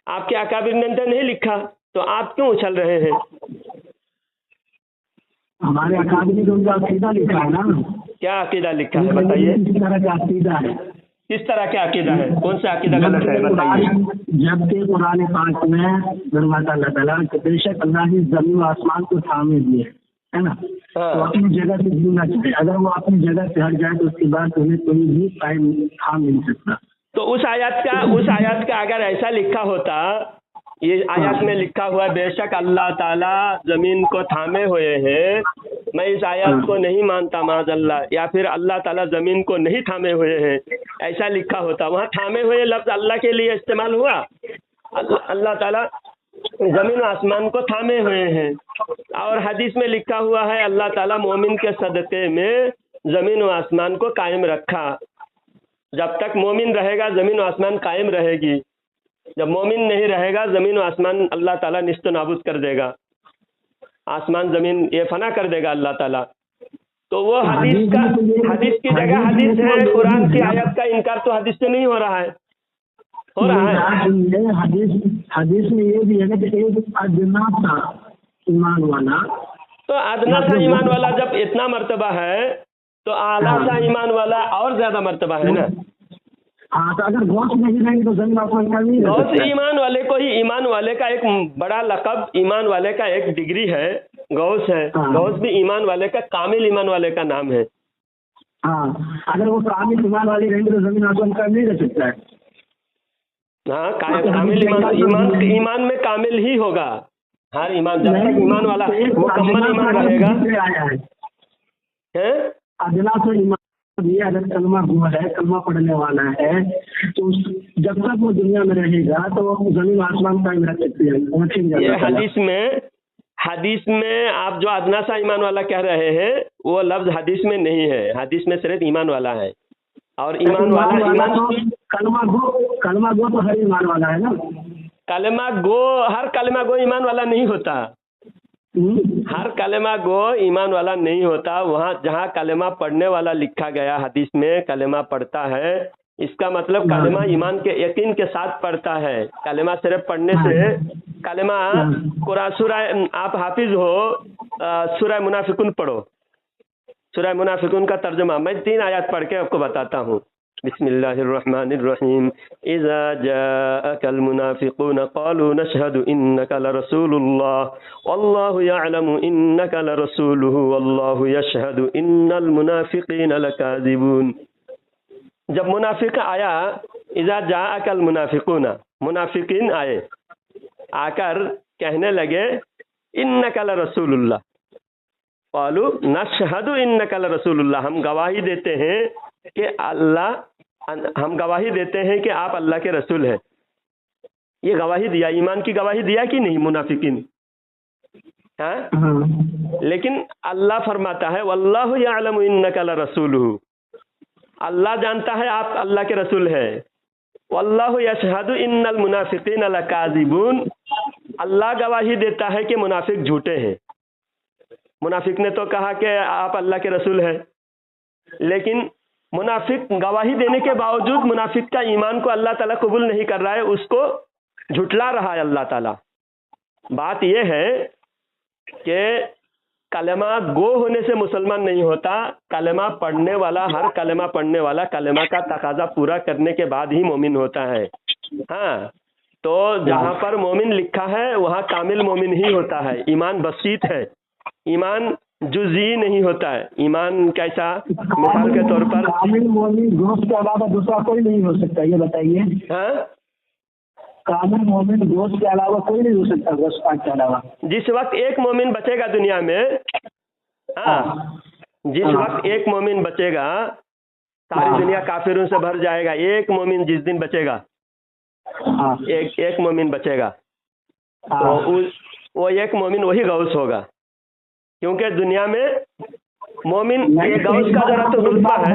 Speaker 1: آپ کے اکابر نے نہیں لکھا تو آپ کیوں اچھل رہے ہیں؟
Speaker 3: ہمارے اکابر نے ان کا عقیدہ لکھا ہے نا.
Speaker 1: کیا عقیدہ لکھا ہے بتائیے؟
Speaker 3: کس طرح کا عقیدہ ہے؟
Speaker 1: کس طرح کا عقیدہ ہے؟ کون سا عقیدہ غلط ہے بتائیے؟
Speaker 3: جبکہ قرآن پاک میں فرماتا اللہ تعالیٰ کہ بے شک اللہ نے زمین و آسمان کو تھامے دیے ہے نا. تو اپنی جگہ سے جھولنا چاہیے. اگر وہ اپنی جگہ سے ہٹ جائے تو اس کے بعد انہیں کوئی بھی قائم تھام نہیں سکتا.
Speaker 1: تو اس آیات کا اگر ایسا لکھا ہوتا، یہ آیات میں لکھا ہوا ہے بے شک اللہ تعالیٰ زمین کو تھامے ہوئے ہیں، میں اس آیات کو نہیں مانتا معاذ اللہ، یا پھر اللہ تعالیٰ زمین کو نہیں تھامے ہوئے ہیں ایسا لکھا ہوتا. وہاں تھامے ہوئے لفظ اللہ کے لیے استعمال ہوا. اللہ تعالیٰ زمین و آسمان کو تھامے ہوئے ہیں، اور حدیث میں لکھا ہوا ہے اللہ تعالیٰ مومن کے صدقے میں زمین و آسمان کو قائم رکھا. جب تک مومن رہے گا زمین و آسمان قائم رہے گی. جب مومن نہیں رہے گا زمین و آسمان اللہ تعالیٰ نیست و نابود کر دے گا، آسمان زمین یہ فنا کر دے گا اللہ تعالیٰ. تو وہ حدیث کی جگہ حدیث ہے، قرآن کی آیت کا انکار تو حدیث سے نہیں ہو رہا ہے، ہو رہا ہے.
Speaker 3: حدیث میں یہ بھی ہے نا کہ ایک ادنا تھا ایمان والا،
Speaker 1: تو ادنا سا ایمان والا جب اتنا مرتبہ ہے تو اعلیٰ سا ایمان والا اور زیادہ مرتبہ ہے نا.
Speaker 3: ہاں تو اگر غوث نہیں رہیں گے تو زمین آسمان کا نہیں.
Speaker 1: غوث ایمان والے کو ہی، ایمان والے کا ایک بڑا لقب، ایمان والے کا ایک ڈگری ہے، غوث ہے. غوث بھی ایمان والے کا، کامل ایمان والے کا نام ہے.
Speaker 3: ہاں اگر وہ کامل ایمان والے رہیں گے تو زمین آسمان کا نہیں رہ سکتا ہے.
Speaker 1: ہاں کامل ایمان میں کامل ہی ہوگا ہر ایمان، جب تک ایمان والا مکمل ایمان رہے گا.
Speaker 3: ادنا سے ایمان یہ اگر کلمہ گو ہے، کلمہ پڑھنے والا ہے، تو جب تک وہ دنیا میں رہے گا تو وہ زمین آسمان قائم رکھ سکتے ہیں.
Speaker 1: یہ حدیث میں آپ جو ادنا سا ایمان والا کہہ رہے ہیں وہ لفظ حدیث میں نہیں ہے، حدیث میں صرف ایمان والا ہے. اور ایمان والا
Speaker 3: کلمہ گو تو ہر ایمان والا ہے نا.
Speaker 1: کلمہ گو، ہر کلمہ گو ایمان والا نہیں ہوتا، ہر کلمہ گو ایمان والا نہیں ہوتا. وہاں جہاں کلمہ پڑھنے والا لکھا گیا حدیث میں کلمہ پڑھتا ہے، اس کا مطلب کلمہ ایمان کے یقین کے ساتھ پڑھتا ہے. کلمہ صرف پڑھنے سے، کلمہ قرآن سورہ، آپ حافظ ہو، سورہ منافقون پڑھو، سورہ منافقون کا ترجمہ میں 3 آیات پڑھ کے آپ کو بتاتا ہوں. بسم اللہ الرحمن الرحیم. اذا جاءك المنافقون قالوا نشهد انك لرسول الله والله يعلم انك لرسوله والله يشهد ان المنافقين لكاذبون. جب منافق آیا، اذا جاءك المنافقون، منافقین آئے، آ کر کہنے لگے انك لرسول اللہ، قالوا نشهد انك لرسول اللہ، ہم گواہی دیتے ہیں کہ ہم گواہی دیتے ہیں کہ آپ اللہ کے رسول ہیں. یہ گواہی دیا، ایمان کی گواہی دیا کہ نہیں منافقین؟ لیکن اللہ فرماتا ہے واللہ یعلم انک لرسولہ، اللہ جانتا ہے آپ اللہ کے رسول ہیں. واللہ یشہد ان المنافقین لکاذبون، اللہ گواہی دیتا ہے کہ منافق جھوٹے ہیں. منافق نے تو کہا کہ آپ اللہ کے رسول ہیں، لیکن منافق گواہی دینے کے باوجود منافق کا ایمان کو اللہ تعالیٰ قبول نہیں کر رہا ہے، اس کو جھٹلا رہا ہے اللہ تعالیٰ. بات یہ ہے کہ کلمہ گو ہونے سے مسلمان نہیں ہوتا، کلمہ پڑھنے والا، ہر کلمہ پڑھنے والا کلمہ کا تقاضا پورا کرنے کے بعد ہی مومن ہوتا ہے. ہاں تو جہاں پر مومن لکھا ہے وہاں کامل مومن ہی ہوتا ہے. ایمان بسیط ہے، ایمان جزئی نہیں ہوتا ہے. ایمان کیسا؟ مثال کے طور پر
Speaker 3: کامل مومن گوشت کے علاوہ دوسرا کوئی نہیں ہو سکتا، یہ بتائیے.
Speaker 1: ہاں
Speaker 3: کامل مومن گوشت کے علاوہ کوئی نہیں ہو سکتا، گوشت پاک کے علاوہ.
Speaker 1: جس وقت ایک مومن بچے گا دنیا میں، ہاں جس وقت ایک مومن بچے گا، ساری دنیا کافروں سے بھر جائے گا. ایک مومن جس دن بچے گا، ایک مومن بچے گا، تو وہ ایک مومن وہی غوث ہوگا. کیونکہ دنیا میں مومن غوث کا ذرا تو رتبہ ہے.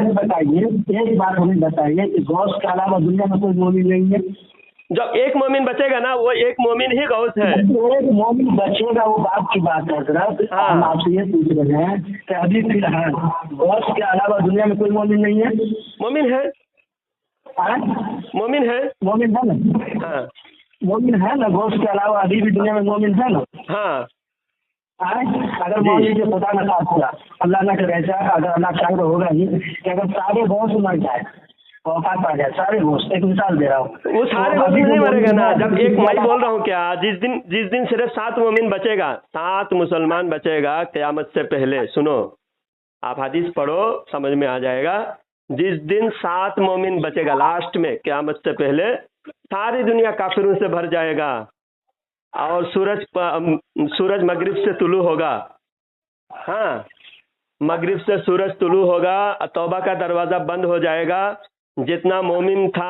Speaker 3: ایک بات ہمیں بتائیے کہ غوث کے علاوہ دنیا میں کوئی مومن نہیں ہے.
Speaker 1: جب ایک مومن بچے گا نا، وہ ایک مومن ہی غوث ہے.
Speaker 3: ایک مومن بچے گا وہ بات کی بات ہے حضرت. ہم آپ سے یہ پوچھ رہے ہیں کہ ابھی فی الحال غوث کے علاوہ دنیا میں کوئی مومن نہیں ہے.
Speaker 1: مومن ہے، مومن ہے،
Speaker 3: مومن ہے نا.
Speaker 1: ہاں
Speaker 3: مومن ہے نا، غوث کے علاوہ ابھی بھی دنیا میں مومن ہے نا.
Speaker 1: ہاں
Speaker 3: اگر مومن کے خدا نہ خاصا اللہ نہ کرے ایسا، اگر اللہ چاہے تو ہوگا ہی کہ اگر سارے غوث مر جائے، وفات پا جائے سارے غوث. ایک مثال دے رہا ہوں،
Speaker 1: وہ سارے غوث نہیں مرے گا نا. جب ایک میں بول رہا ہوں کیا، جس دن صرف 7 مومن بچے گا، 7 مسلمان بچے گا قیامت سے پہلے. سنو، آپ حدیث پڑھو سمجھ میں آ جائے گا. جس دن 7 مومن بچے گا لاسٹ میں قیامت سے پہلے، ساری دنیا کافروں سے بھر جائے گا اور سورج مغرب سے طلوع ہوگا. ہاں مغرب سے سورج طلوع ہوگا، توبہ کا دروازہ بند ہو جائے گا. جتنا مومن تھا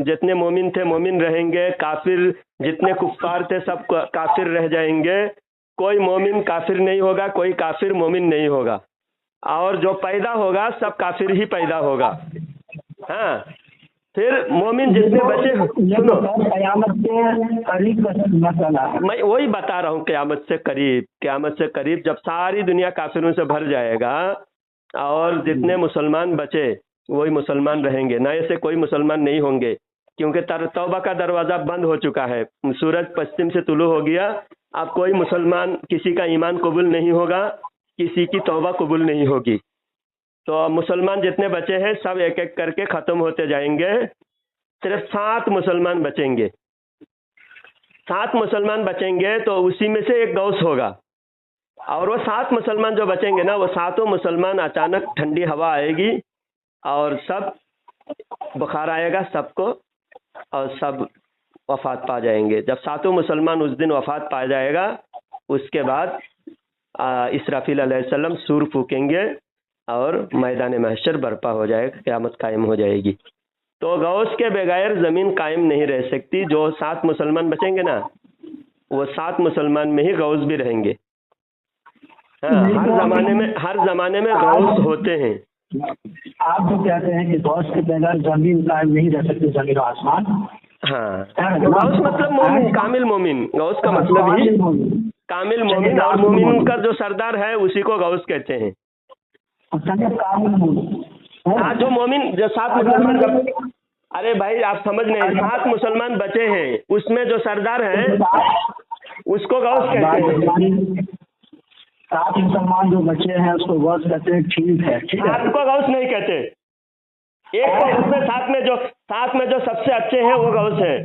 Speaker 1: جتنے مومن تھے مومن رہیں گے، کافر جتنے کفار تھے سب کافر رہ جائیں گے. کوئی مومن کافر نہیں ہوگا، کوئی کافر مومن نہیں ہوگا، اور جو پیدا ہوگا سب کافر ہی پیدا ہوگا. ہاں پھر مومن جتنے بچے سنو،
Speaker 3: قیامت کے قریب کا مسئلہ ہے.
Speaker 1: میں وہی بتا رہا ہوں، قیامت سے قریب جب ساری دنیا کافروں سے بھر جائے گا اور جتنے مسلمان بچے وہی مسلمان رہیں گے، نئے سے کوئی مسلمان نہیں ہوں گے، کیونکہ توبہ کا دروازہ بند ہو چکا ہے. سورج پشچم سے طلوع ہو گیا، اب کوئی مسلمان کسی کا ایمان قبول نہیں ہوگا، کسی کی توبہ قبول نہیں ہوگی. تو مسلمان جتنے بچے ہیں سب ایک ایک کر کے ختم ہوتے جائیں گے، صرف 7 مسلمان بچیں گے. 7 مسلمان بچیں گے تو اسی میں سے ایک غوث ہوگا، اور وہ 7 مسلمان جو بچیں گے نا، وہ 7 مسلمان اچانک ٹھنڈی ہوا آئے گی اور سب بخار آئے گا سب کو، اور سب وفات پا جائیں گے. جب 7 مسلمان اس دن وفات پا جائے گا، اس کے بعد اسرافیل علیہ السلام سور پھونکیں گے اور میدان محشر برپا ہو جائے گا، قیامت قائم ہو جائے گی. تو غوث کے بغیر زمین قائم نہیں رہ سکتی. جو 7 مسلمان بچیں گے نا، وہ 7 مسلمان میں ہی غوث بھی رہیں گے. ہر زمانے میں غوث ہوتے ہیں.
Speaker 3: آپ جو کہتے ہیں کہ غوث کے بغیر زمین قائم نہیں رہ سکتی، زمین و آسمان.
Speaker 1: ہاں، غوث مطلب مومن، کامل مومن. غوث کا مطلب ہی کامل مومن، اور مومن کا جو سردار ہے اسی کو غوث کہتے ہیں. جو مومن جو 7 مسلمان، ارے بھائی آپ سمجھ نہیں، 7 مسلمان بچے ہیں، اس میں جو سردار ہیں اس کو غوث کہتے ہیں.
Speaker 3: 7 مسلمان جو بچے ہیں اس کو غوث کہتے ہیں. ٹھیک ہے،
Speaker 1: 7 کو غوث نہیں کہتے. ایک کو اس میں 7 میں جو سب سے اچھے ہیں وہ غوث ہے.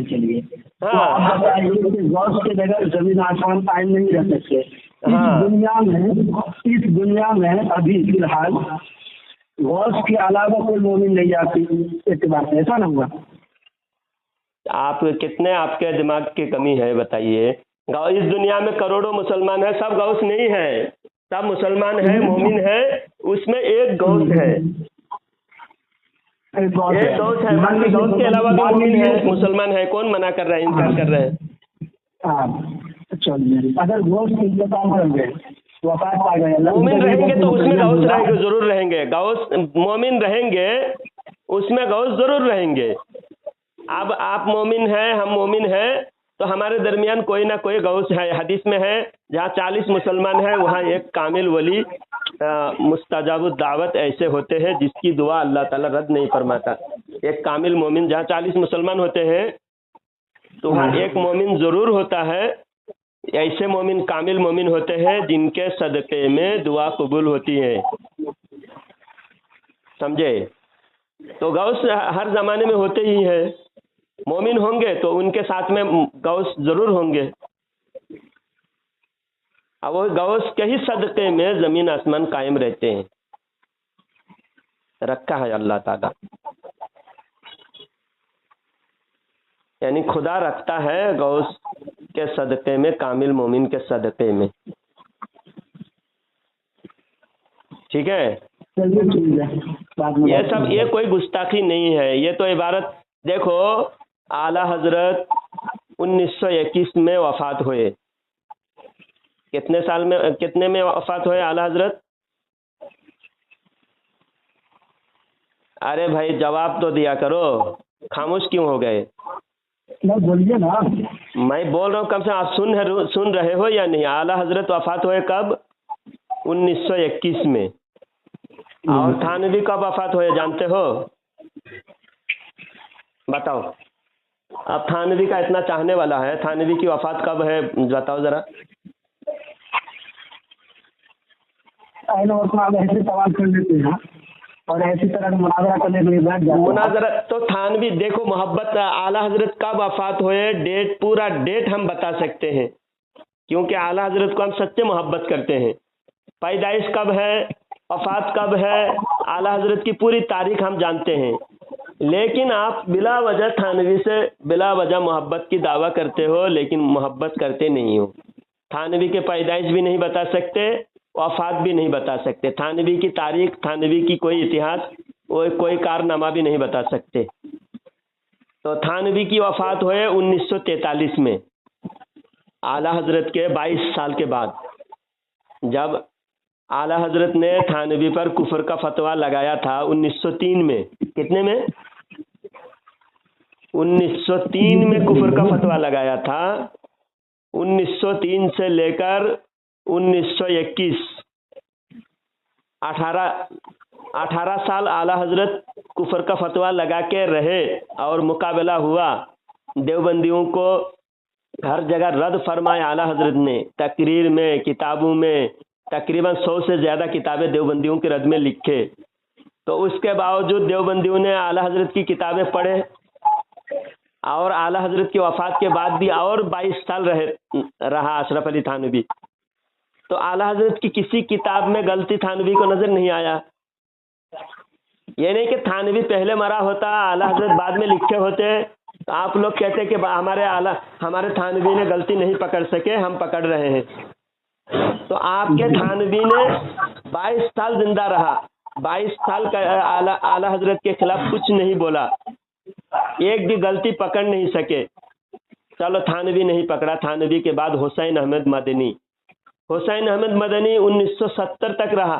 Speaker 3: چلیے، غوث کے بغیر زمین آسمان قائم نہیں رہ سکتے. اس دنیا میں ابھی فی الحال غوث کے علاوہ کوئی مومن نہیں آتی اعتبار سے، ایسا نہ ہوا؟
Speaker 1: آپ کتنے آپ کے دماغ کی کمی ہے بتائیے. اس دنیا میں کروڑوں مسلمان ہیں، سب غوث نہیں ہے. سب مسلمان ہیں، مومن ہے، اس میں ایک غوث ہے. ایک غوث ہے، باقی غوث کے علاوہ بھی مومن ہے، مسلمان ہے. کون منع کر رہے ہیں، انکار کر رہے ہیں؟
Speaker 3: اگر غوث کے انتظام کریں گے، وفات پا گئے،
Speaker 1: مومن رہیں گے تو اس میں غوث رہیں گے، ضرور رہیں گے. غوث مومن رہیں گے، اس میں غوث ضرور رہیں گے. اب آپ مومن ہیں، ہم مومن ہیں، تو ہمارے درمیان کوئی نہ کوئی غوث ہے. حدیث میں ہے جہاں 40 مسلمان ہیں وہاں ایک کامل ولی مستجاب الدعوت ایسے ہوتے ہیں جس کی دعا اللہ تعالیٰ رد نہیں فرماتا. ایک کامل مومن جہاں 40 مسلمان ہوتے ہیں تو وہاں ایک مومن ضرور ہوتا ہے. ایسے مومن کامل مومن ہوتے ہیں جن کے صدقے میں دعا قبول ہوتی ہے. سمجھے؟ تو غوث ہر زمانے میں ہوتے ہی ہیں. مومن ہوں گے تو ان کے ساتھ میں غوث ضرور ہوں گے. اب وہ غوث کے ہی صدقے میں زمین آسمان قائم رہتے ہیں. رکھا ہے اللہ تعالیٰ، یعنی خدا رکھتا ہے غوث کے صدقے میں، کامل مومن کے صدقے میں. ٹھیک ہے، یہ کوئی گستاخی نہیں ہے. یہ تو عبارت دیکھو، اعلی حضرت 1921 میں وفات ہوئے. کتنے میں وفات ہوئے اعلی حضرت؟ ارے بھائی جواب تو دیا کرو، خاموش کیوں ہو گئے؟
Speaker 3: بولیے نا.
Speaker 1: میں بول رہا ہوں، کم سے کم آپ سن رہے ہو یا نہیں؟ اعلی حضرت وفات ہوئے کب؟ 1921 میں. اور تھانوی کب وفات ہوئے جانتے ہو؟ بتاؤ. اب تھانوی کا اتنا چاہنے والا ہے، تھانوی کی وفات کب ہے بتاؤ ذرا.
Speaker 3: ایسے سوال کر لیتے ہیں اور ایسی طرح مناظرہ کرنے کے لیے بیٹھ جاتے ہیں.
Speaker 1: مناظرہ تو تھانوی دیکھو، محبت اعلی حضرت کب وفات ہوئے، پورا ڈیٹ ہم بتا سکتے ہیں، کیونکہ اعلی حضرت کو ہم سچے محبت کرتے ہیں. پیدائش کب ہے، وفات کب ہے، اعلی حضرت کی پوری تاریخ ہم جانتے ہیں. لیکن آپ بلا وجہ تھانوی سے بلا وجہ محبت کی دعویٰ کرتے ہو، لیکن محبت کرتے نہیں ہو. تھانوی کے پیدائش بھی نہیں بتا سکتے، وفات بھی نہیں بتا سکتے. تھانوی کی تاریخ، تھانوی کی کوئی اتہاس، کوئی کارنامہ بھی نہیں بتا سکتے. تو تھانوی کی وفات ہوئے 1943 میں، اعلی حضرت کے 22 سال کے بعد. جب اعلی حضرت نے تھانوی پر کفر کا فتویٰ لگایا تھا 1903 میں، कितने में 1903 में कुफर का फतवा लगाया था। 1903 से लेकर 1921 18 साल आला हजरत कुफर का फतवा लगा के रहे और मुकाबला हुआ। देवबंदियों को हर जगह रद्द फरमाया आला हजरत ने, तकरीर में, किताबों में, तकरीबन 100 से ज़्यादा किताबें देवबंदियों के रद्द में लिखे। तो उसके बावजूद देवबंदियों ने आला हजरत की किताबें पढ़े और आला हजरत की वफ़ात के बाद भी और 22 साल रहा अशरफ अली थानवी। तो आला हजरत की किसी किताब में गलती थानवी को नज़र नहीं आया। ये नहीं कि थानवी पहले मरा होता, आला हजरत बाद में लिखे होते, तो आप लोग कहते कि हमारे थानवी ने गलती नहीं पकड़ सके, हम पकड़ रहे हैं। तो आपके थानवी ने 22 साल जिंदा रहा, 22 साल का आला हजरत के खिलाफ कुछ नहीं बोला, एक भी गलती पकड़ नहीं सके। चलो थानवी नहीं पकड़ा, थानवी के बाद हुसैन अहमद मदनी। हुसैन अहमद मदनी 1970 तक रहा।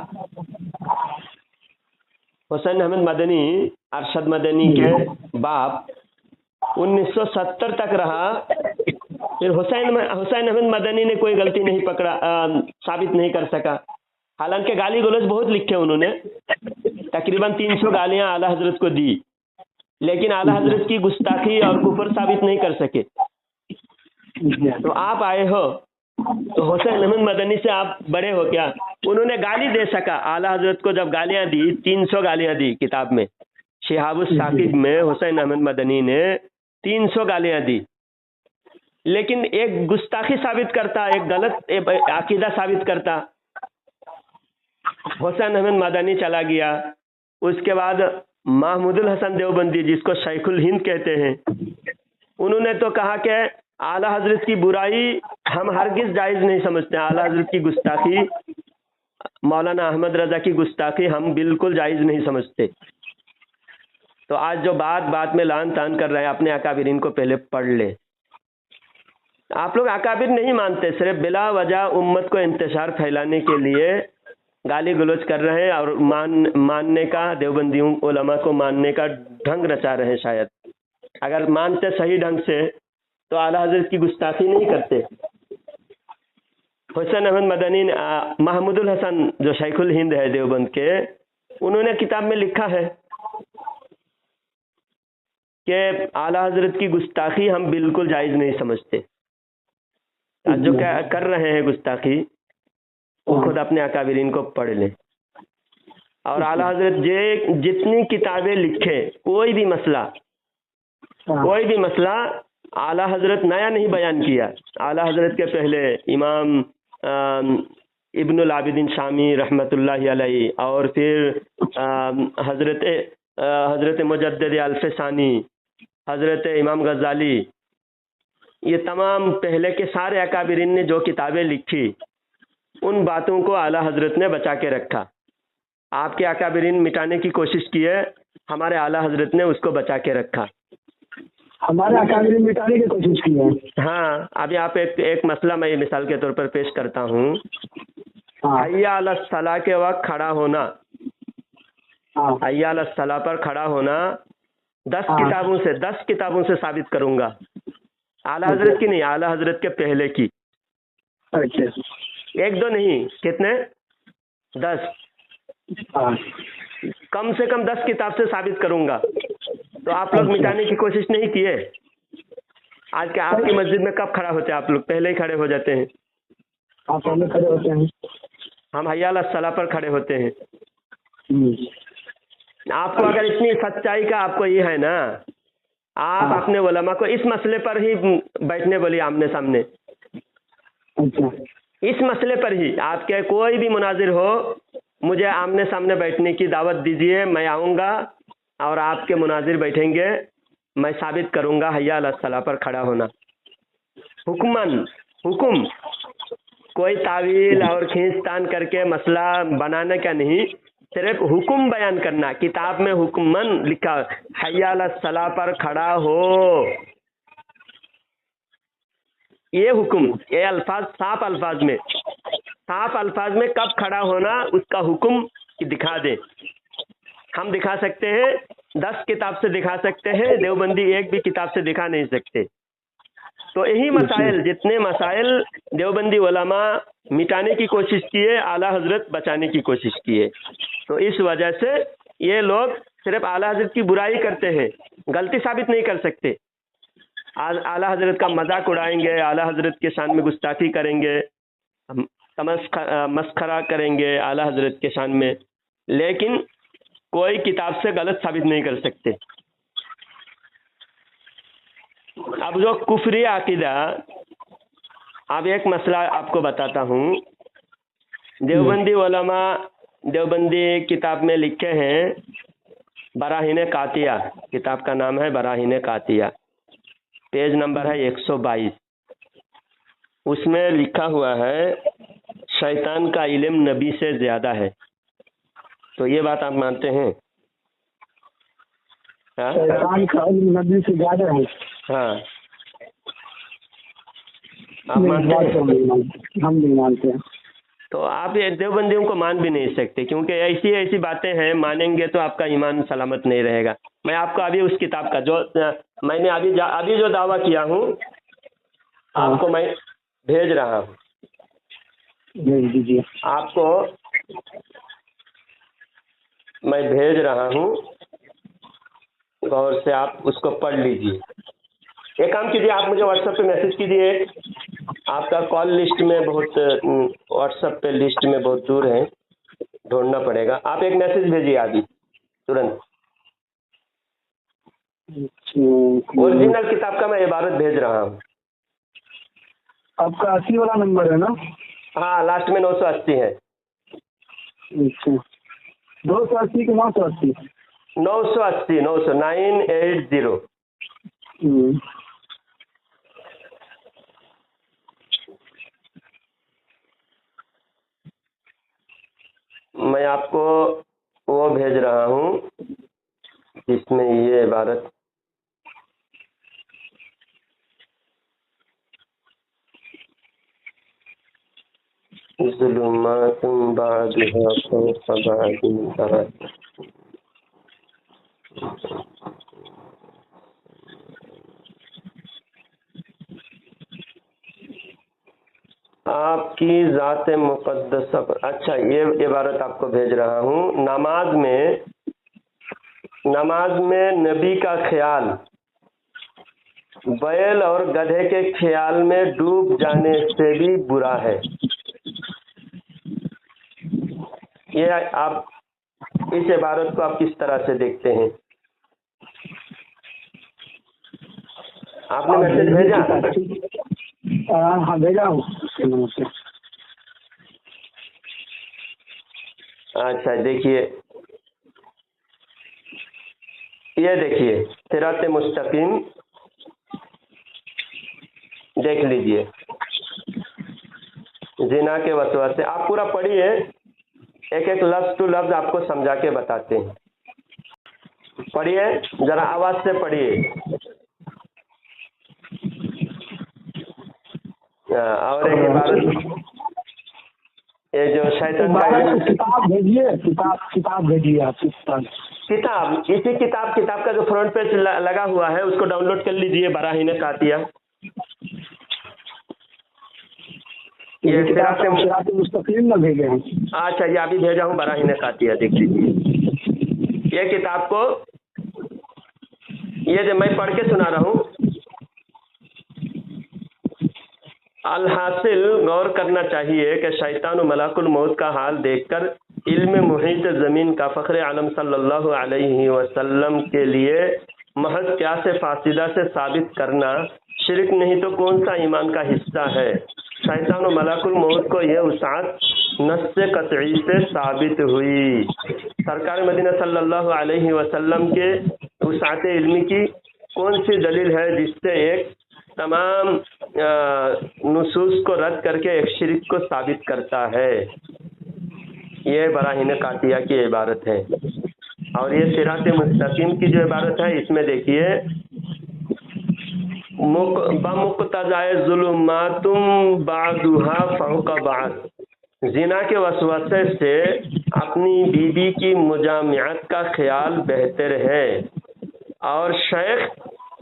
Speaker 1: हुसैन अहमद मदनी अरशद मदनी के बाप 1970 तक रहा। फिर हुसैन अहमद मदनी ने कोई गलती नहीं पकड़ा, साबित नहीं कर सका। हालांकि गाली गलौज बहुत लिखे उन्होंने, तकरीबन 300 गालियां आला हजरत को दी, लेकिन आला हजरत की गुस्ताखी और कुफर साबित नहीं कर सके। तो आप आए हो तो हुसैन अहमद मदनी से आप बड़े हो क्या? उन्होंने गाली दे सका आला हजरत को, जब गालियां दी 300 गालियां दी किताब में, शिहाबुस साकिब में हुसैन अहमद मदनी ने 300 गालियां दी, लेकिन एक गुस्ताखी साबित करता, एक गलत अकीदा साबित करता। हुसैन अहमद मदनी चला गया। उसके बाद महमूदुल हसन देवबंदी, जिसको शेखुल हिंद कहते हैं, उन्होंने तो कहा कि आला हजरत की बुराई हम हरगिज जायज़ नहीं समझते, आला हजरत की गुस्ताखी, मौलाना अहमद रजा की गुस्ताखी हम बिल्कुल जायज़ नहीं समझते। तो आज जो बात में लान तान कर रहे हैं, अपने अकाबिरीन को पहले पढ़ ले। आप लोग अकाबिर नहीं मानते, सिर्फ बिला वजह उम्मत को इंतशार फैलाने के लिए गाली गलौज कर रहे हैं और मानने का, देवबंदियों उलमा को मानने का ढंग रचा रहे हैं। शायद अगर मानते सही ढंग से तो आला हजरत की गुस्ताखी नहीं करते। हुसैन अहमद मदनी, महमूदुल हसन जो शेखुल हिंद है देवबंद के, उन्होंने किताब में लिखा है कि आला हजरत की गुस्ताखी हम बिल्कुल जायज़ नहीं समझते। जो कर रहे हैं गुस्ताखी, वो खुद अपने अकाबिरीन को पढ़ ले। और आला हजरत जितनी किताबें लिखे, कोई भी मसला आला हजरत नया नहीं बयान किया। आला हजरत के पहले इमाम इब्नुल आबिदीन शामी रहमतुल्लाहि अलैहि, और फिर हजरत मुजद्दिद अल्फसानी, हजरत इमाम गज़ाली, ये तमाम पहले के सारे अकाबिरीन ने जो किताबें लिखी, उन बातों को आला हजरत ने बचा के रखा। आपके अकाबिरीन मिटाने की कोशिश की है, हमारे आला हजरत ने उसको बचा के रखा।
Speaker 3: हमारे अकाबिरीन मिटाने की कोशिश की है।
Speaker 1: हाँ, अभी आप एक मसला मैं मिसाल के तौर पर पेश करता हूँ। हय्या अला सलाह के वक्त खड़ा होना, हय्या अला सलाह पर खड़ा होना 10 किताबों से साबित करूंगा। आला हजरत की नहीं, आला हजरत के पहले की।
Speaker 3: अच्छा,
Speaker 1: 1-2 नहीं, कितने? 10। कम से कम 10 किताब से साबित करूंगा। तो आप लोग मिटाने की कोशिश नहीं किए। आज के आपकी मस्जिद में कब खड़ा होते हैं आप लोग? पहले ही खड़े हो जाते हैं।
Speaker 3: आप पहले खड़े होते हैं,
Speaker 1: हम हय्या अला सलाह पर खड़े होते हैं। आपको अगर इतनी सच्चाई का आपको ये है ना, आप अपने उलमा को इस मसले पर ही बैठने बोलिए आमने सामने।
Speaker 3: अच्छा,
Speaker 1: इस मसले पर ही आपके कोई भी मुनाजिर हो, मुझे आमने सामने बैठने की दावत दीजिए, मैं आऊँगा और आपके मुनाजिर बैठेंगे, मैं साबित करूँगा हय्या अला सलाह पर खड़ा होना। हुक्म, कोई तावील और खींचतान करके मसला बनाने का नहीं, सिर्फ हुक्म बयान करना। किताब में हुक्मन लिखा, हय्या अला सलाह पर खड़ा हो, ये हुक्म, ये अल्फाज साफ अल्फाज में कब खड़ा होना उसका हुक्म दिखा दे। हम दिखा सकते हैं 10 किताब से दिखा सकते हैं, देवबंदी एक भी किताब से दिखा नहीं सकते। तो यही मसाइल, जितने मसाइल देवबंदी उलमा मिटाने की कोशिश किए, आला हजरत बचाने की कोशिश किए। तो इस वजह से ये लोग सिर्फ आला हजरत की बुराई करते हैं, गलती साबित नहीं कर सकते। आला हजरत का मजाक उड़ाएंगे, आला हजरत के शान में गुस्ताखी करेंगे, मस्खरा करेंगे आला हजरत के शान में, लेकिन कोई किताब से गलत साबित नहीं कर सकते। अब जो कुफरी अकीदा, अब एक मसला आपको बताता हूँ। देवबंदी उलमा देवबंदी किताब में लिखे हैं, बराहीन कातिया, किताब का नाम है बराहीन कातिया, पेज नंबर है 122। उसमें लिखा हुआ है शैतान का इल्म नबी से ज्यादा है। तो ये बात आप मानते हैं?
Speaker 3: शैतान का इल्म नबी से ज्यादा है?
Speaker 1: हाँ, आप मानते हैं?
Speaker 3: हम नहीं मानते हैं।
Speaker 1: तो आप ये देवबंदियों को मान भी नहीं सकते, क्योंकि ऐसी ऐसी बातें हैं, मानेंगे तो आपका ईमान सलामत नहीं रहेगा। मैं आपको अभी उस किताब का जो मैंने अभी जो दावा किया हूँ आपको मैं भेज रहा हूँ,
Speaker 3: भेज दीजिए।
Speaker 1: आपको मैं भेज रहा हूँ, गौर से आप उसको पढ़ लीजिए। एक काम कीजिए, आप मुझे व्हाट्सएप पे मैसेज कीजिए, आपका कॉल लिस्ट में बहुत, व्हाट्सएप पे लिस्ट में बहुत दूर है, ढूंढना पड़ेगा। आप एक मैसेज भेजिए अभी तुरंत। ओरिजिनल किताब का मैं इबारत भेज रहा हूँ।
Speaker 3: आपका 80 वाला नंबर है ना?
Speaker 1: हाँ, लास्ट में 980 है।
Speaker 3: अच्छा, 280 के 980?
Speaker 1: 980 980। मैं आपको वो भेज रहा हूँ जिसमें ये इबारत, ज़ुलुमातुन बादुहा फौक़ बादिन तरत। आपकी ज़ात मुक़द्दसा पर, अच्छा ये इबारत आपको भेज रहा हूँ। नमाज में नबी का ख्याल बैल और गधे के ख्याल में डूब जाने से भी बुरा है। ये आप इस इबारत को आप किस तरह से देखते हैं? आपने मैसेज भेजा?
Speaker 3: हाँ भेजा हूँ।
Speaker 1: अच्छा देखिए, ये देखिए सिरात मुस्तकीम, देख लीजिए। जिना के वसवसे, आप पूरा पढ़िए, एक एक लफ्ज टू लफ्ज आपको समझा के बताते हैं। पढ़िए, जरा आवाज से पढ़िए। और एक इबारत, ये जो शैतान का
Speaker 3: किताब भेजिए, किताब भेजिए आप।
Speaker 1: किताब, इसी किताब का जो फ्रंट पेज लगा हुआ है उसको डाउनलोड कर लीजिए, बराहीन कातिया। ये सिरात
Speaker 3: मुस्तकीम में भेजे हैं।
Speaker 1: अच्छा, ये अभी भेजा हूँ, बराहीन कातिया, देख लीजिए। ये किताब को, ये जो मैं पढ़ के सुना रहा हूँ, अलहासिल गौर करना चाहिए कि शैतान और मलाकुल मौत का हाल देखकर इल्म मुहीत ज़मीन का फ़ख्र आलम सल्लल्लाहु अलैहि वसल्लम के लिए महज क्या से फासिदा से साबित करना शिरक नहीं तो कौन सा ईमान का हिस्सा है। शैतान और मलाकुल मौत को यह उसात नस्से कतई से साबित हुई। सरकार मदीना सल्लल्लाहु अलैहि वसल्लम के उसात इल्मी की कौन सी दलील है जिससे एक तमाम नुसूस को रद्द करके एक शिरक को साबित करता है। ये बराहीन कातिया की इबारत है। और ये सिरात मुस्तकीम की जो इबारत है, इसमें देखिए, बमुक़्तज़ाए ज़ुलुमातुम बादुहा फ़ौक़ बाद, जिना के वसवसे से अपनी बीवी की मुजामियत का ख्याल बेहतर है, और शेख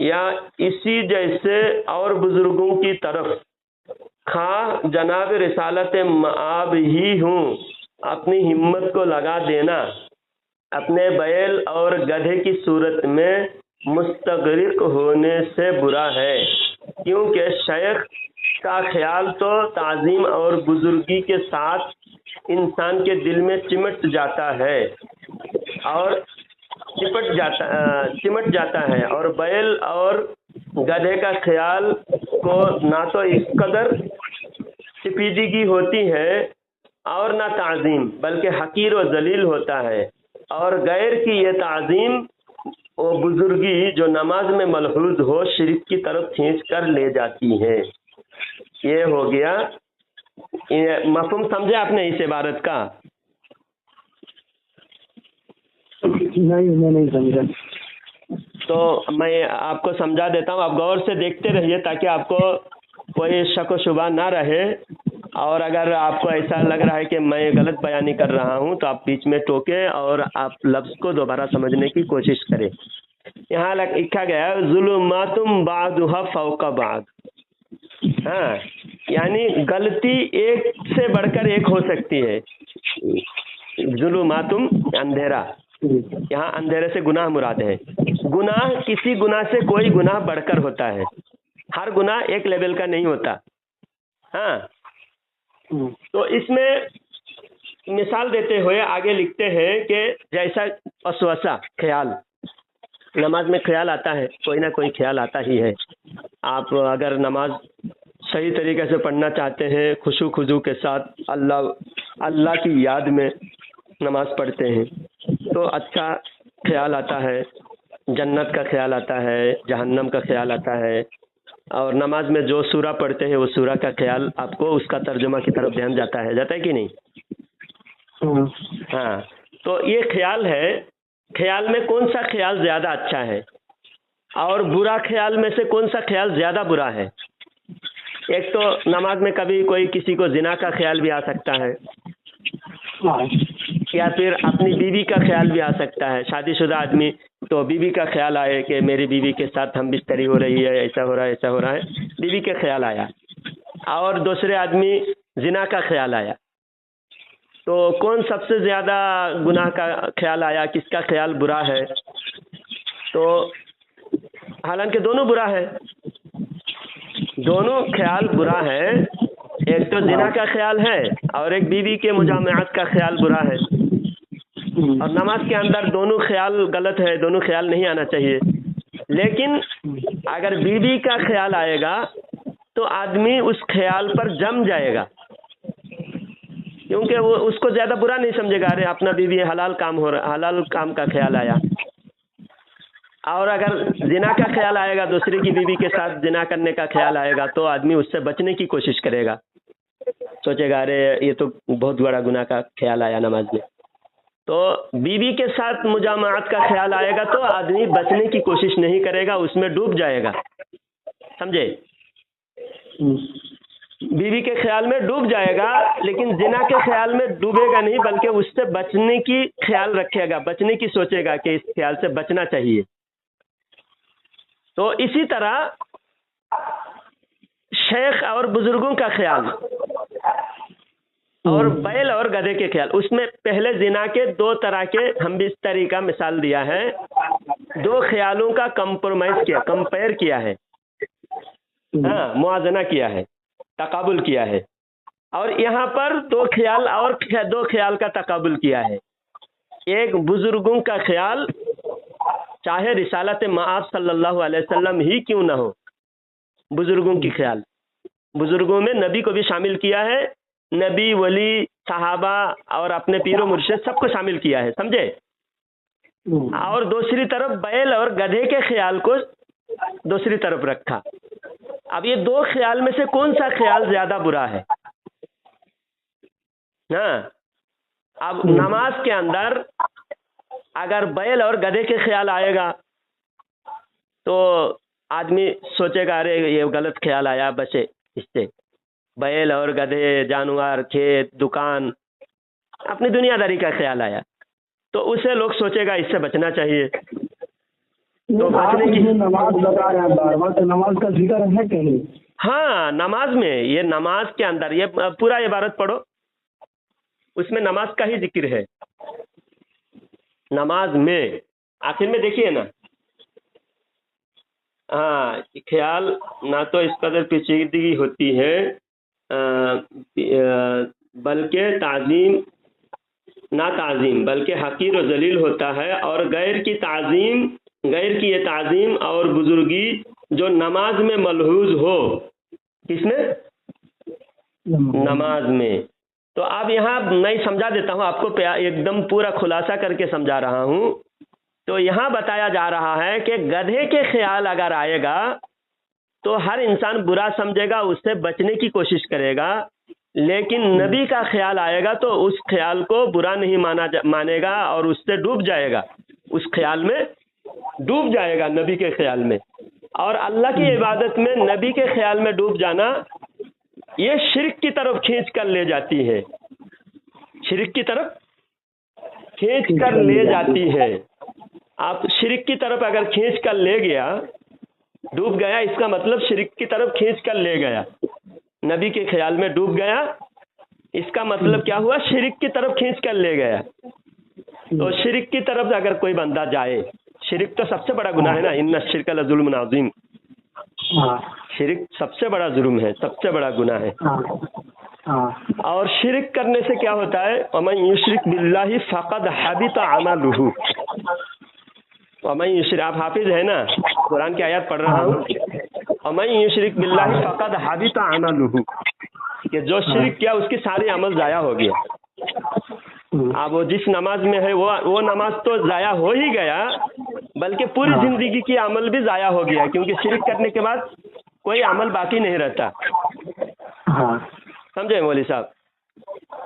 Speaker 1: या इसी जैसे और बुजुर्गों की तरफ खा जनाब रिसालत मआब ही हूँ, अपनी हिम्मत को लगा देना अपने बैल और गधे की सूरत में मुस्तगरिक होने से बुरा है, क्योंकि शेख का ख्याल तो ताज़ीम और बुजुर्गी के साथ इंसान के दिल में चिमट जाता है और बैल और गधे का ख्याल को ना तो इस कदर सिपीदगी होती है और ना ताज़ीम, बल्कि हकीर व जलील होता है, और गैर की ये ताज़ीम और बुजुर्गी जो नमाज में मलहूज हो शिरक की तरफ खींच कर ले जाती है। ये हो गया, मफ़हूम समझे आपने इस इबारत का?
Speaker 3: नहीं, मैं नहीं समझा।
Speaker 1: तो मैं आपको समझा देता हूँ, आप गौर से देखते रहिए ताकि आपको कोई शक व शुबा ना रहे, और अगर आपको ऐसा लग रहा है कि मैं गलत बयानी कर रहा हूँ तो आप बीच में टोके और आप लफ्ज़ को दोबारा समझने की कोशिश करें। यहाँ लिखा गया है ज़ुलुमातुम बादुहा फौका बाद। हाँ, यानी गलती एक से बढ़कर एक हो सकती है। ज़ुलुमातुम अंधेरा, यहाँ अंधेरे से गुनाह मुराद है। गुनाह किसी गुनाह से कोई गुनाह बढ़कर होता है, हर गुनाह एक लेवल का नहीं होता। हाँ, तो इसमें मिसाल देते हुए आगे लिखते हैं कि जैसा वसवसा ख्याल, नमाज में ख्याल आता है, कोई ना कोई ख्याल आता ही है। आप अगर नमाज सही तरीके से पढ़ना चाहते हैं, खुशू खुजू के साथ अल्लाह की याद में नमाज पढ़ते हैं तो अच्छा ख्याल आता है, जन्नत का ख्याल आता है, जहन्नम का ख्याल आता है, और नमाज में जो सूरा पढ़ते हैं वो सूरा का ख्याल आपको उसका तर्जुमा की तरफ ध्यान जाता है कि नहीं? हाँ, तो ये ख्याल है। ख्याल में कौन सा ख्याल ज़्यादा अच्छा है और बुरा ख्याल में से कौन सा ख्याल ज़्यादा बुरा है? एक तो नमाज में कभी कोई किसी को जिना का ख्याल भी आ सकता है, या फिर अपनी बीवी का ख्याल भी आ सकता है। शादीशुदा आदमी तो बीवी का ख्याल आए कि मेरी बीवी के साथ हम बिस्तरी हो रही है, ऐसा हो रहा है, बीवी का ख्याल आया, और दूसरे आदमी जिना का ख्याल आया। तो कौन सबसे ज़्यादा गुनाह का ख्याल आया, किसका ख्याल बुरा है? तो हालांकि दोनों बुरा है, दोनों ख्याल बुरा है। एक तो जिना का ख्याल है और एक बीवी के मुजामआत का ख्याल बुरा है, और नमाज के अंदर दोनों ख्याल गलत है, दोनों ख्याल नहीं आना चाहिए। लेकिन अगर बीवी का ख्याल आएगा तो आदमी उस ख्याल पर जम जाएगा, क्योंकि वो उसको ज़्यादा बुरा नहीं समझेगा, अरे अपना बीवी हलाल काम का ख्याल आया। और अगर जिना का ख्याल आएगा, दूसरे की बीवी के साथ जिना करने का ख्याल आएगा, तो आदमी उससे बचने की कोशिश करेगा, सोचेगा अरे ये तो बहुत बड़ा गुनाह का ख्याल आया नमाज में। तो बीवी के साथ मुजामआत का ख्याल आएगा तो आदमी बचने की कोशिश नहीं करेगा, उसमें डूब जाएगा, समझे? बीवी के ख्याल में डूब जाएगा, लेकिन जिना के ख्याल में डूबेगा नहीं, बल्कि उससे बचने की ख्याल रखेगा, बचने की सोचेगा कि इस ख्याल से बचना चाहिए। तो इसी तरह शेख और बुजुर्गों का ख्याल और बैल और गधे के ख्याल, उसमें पहले जिना के दो तरह के हम भी इस तरीका मिसाल दिया है, दो ख्यालों का कंपेयर किया है, हाँ, मुआजना किया है, तकाबुल किया है। और यहाँ पर दो ख्याल का तकाबुल किया है। एक बुजुर्गों का ख्याल, चाहे रिसालत मआब सल्लल्लाहु अलैहि वसल्लम ही क्यों ना हो, बुजुर्गों की ख्याल, बुजुर्गों में नबी को भी शामिल किया है, नबी, वली, सहाबा और अपने पीरो मुर्शिद सबको शामिल किया है, समझे? और दूसरी तरफ बैल और गधे के ख्याल को दूसरी तरफ रखा। अब ये दो ख्याल में से कौन सा ख्याल ज्यादा बुरा है? हाँ, अब नमाज के अंदर अगर बैल और गधे के ख्याल आएगा तो आदमी सोचेगा अरे ये गलत ख्याल आया, बचे इससे। बैल और गधे, जानवर, खेत, दुकान, अपनी दुनियादारी का ख्याल आया, तो उसे लोग सोचेगा इससे बचना चाहिए। तो बचने की
Speaker 3: नमाज बता रहे हैं बार बार, तो नमाज का जिक्र है कहीं?
Speaker 1: हाँ, नमाज में, ये नमाज के अंदर ये पूरा इबारत पढ़ो, उसमें नमाज का ही जिक्र है। नमाज में आखिर में देखिए ना, हाँ, ख्याल ना तो इस कदर पेचीदगी होती है बल्कि ताजीम ना ताजीम बल्कि हकीर और जलील होता है, और गैर की ये ताजीम और बुजुर्गी जो नमाज में मलहूज हो। किसमें? नमाज में। तो अब यहाँ मैं समझा देता हूँ आपको, एकदम पूरा खुलासा करके समझा रहा हूँ। तो यहाँ बताया जा रहा है कि गधे के ख्याल अगर आएगा तो हर इंसान बुरा समझेगा, उससे बचने की कोशिश करेगा, लेकिन नबी का ख्याल आएगा तो उस ख्याल को बुरा नहीं मानेगा और उससे डूब जाएगा, उस ख्याल में डूब जाएगा, नबी के ख्याल में। और अल्लाह की इबादत में नबी के ख्याल में डूब जाना ये शिर्क की तरफ खींच कर ले जाती है, शिर्क की तरफ खींच कर ले जाती है। आप शिर्क की तरफ अगर खींच कर ले गया, डूब गया, इसका मतलब शिर्क की तरफ खींच कर ले गया, नबी के ख्याल में डूब गया, इसका मतलब क्या हुआ? शिर्क की तरफ खींच कर ले गया। तो शिर्क की तरफ अगर कोई बंदा जाए, शिर्क तो सबसे बड़ा गुनाह है ना, इन्ना शिर्क लजुल्मुन अज़ीम, शिर्क सबसे बड़ा जुर्म है, सबसे बड़ा गुनाह है। और शिर्क करने से क्या होता है? वमन युश्रिक बिल्लाहि फक़द हबिता अमलुहु। वमन युश्रिक, आप हाफिज है ना, कुरान की आयत पढ़ रहा हूँ, वमन युश्रिक बिल्लाहि फक़द हबिता अमलुहु, कि जो शिर्क किया उसकी सारी अमल जाया हो गया। अब वो जिस नमाज में है वो नमाज तो जाया हो ही गया, बल्कि पूरी जिंदगी की अमल भी जाया हो गया, क्योंकि शिर्क करने के बाद कोई अमल बाकी नहीं रहता। समझे मौलवी साहब?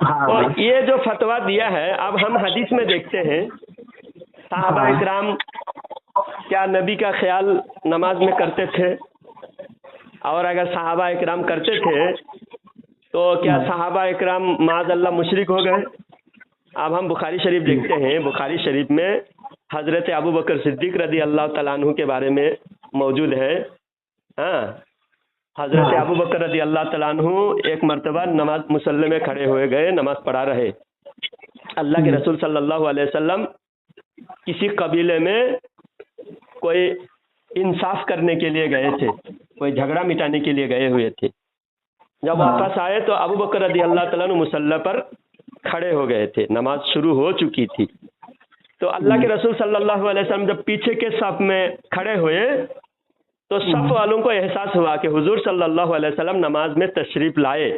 Speaker 1: तो ये जो फतवा दिया है, अब हम हदीस में देखते हैं सहाबा इकराम क्या नबी का ख्याल नमाज में करते थे, और अगर सहाबा इकराम करते थे तो क्या सहाबा इकराम माज़अल्लाह मुशरिक हो गए? अब हम बुखारी शरीफ देखते हैं, बुखारी शरीफ में हज़रत अबू बकर सिद्दीक रदी अल्लाह तआला अन्हु के बारे में मौजूद है। हाँ, हज़रत अबू बकर रदी अल्लाह तआला अन्हु एक मरतबा नमाज मुसल्ले में खड़े हुए गए, नमाज पढ़ा रहे। अल्लाह के रसूल सल्लल्लाहु अलैहि वसल्लम किसी कबीले में कोई इंसाफ करने के लिए गए थे, कोई झगड़ा मिटाने के लिए गए हुए थे। जब वापस आए तो अबू बकर रदी अल्लाह तआला अन्हु मुसल्ला पर खड़े हो गए थे, नमाज शुरू हो चुकी थी। तो अल्लाह के रसूल सल्लल्लाहु अलैहि वसल्लम जब पीछे के सफ में खड़े हुए तो सफ वालों को एहसास हुआ कि हुजूर सल्लल्लाहु अलैहि वसल्लम नमाज में तशरीफ लाए।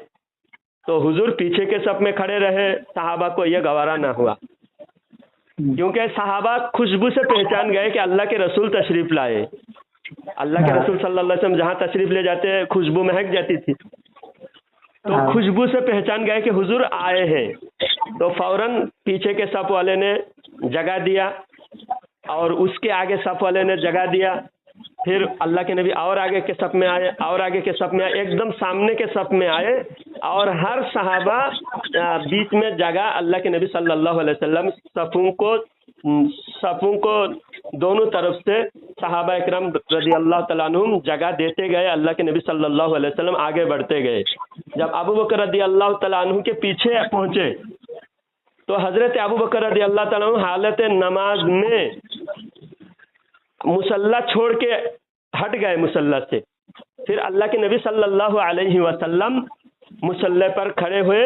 Speaker 1: तो हुजूर पीछे के सफ में खड़े रहे, सहाबा को यह गवारा ना हुआ, क्योंकि सहाबा खुशबू से पहचान गए कि अल्लाह के रसूल तशरीफ लाए। अल्लाह के रसूल सल्लल्लाहु अलैहि वसल्लम जहाँ तशरीफ ले जाते खुशबू महक जाती थी, तो खुशबू से पहचान गए कि हुजूर आए हैं। तो फौरन पीछे के सफ वाले ने जगह दिया और उसके आगे सफ वाले ने जगह दिया, फिर अल्लाह के नबी और आगे के सफ में आए, और आगे के सफ में आए, एकदम सामने के सफ में आए, और हर सहाबा बीच में जगह अल्लाह के नबी सल्लल्लाहु अलैहि वसल्लम सफ़ों को दोनों तरफ से सहाबा इकराम रज़ी अल्लाह तआला अन्हुम जगह देते गए, अल्लाह के नबी सल्लल्लाहु अलैहि वसल्लम आगे बढ़ते गए। जब अबू बकर रज़ी अल्लाह तआला अन्हु के पीछे पहुँचे तो हज़रत अबू बकर रज़ी अल्लाह तआला अन्हु हालत नमाज में मुसल्ला छोड़ के हट गए मुसल्ला से। फिर अल्लाह के नबी सल्लल्लाहु अलैहि वसल्लम मुसल्ले पर खड़े हुए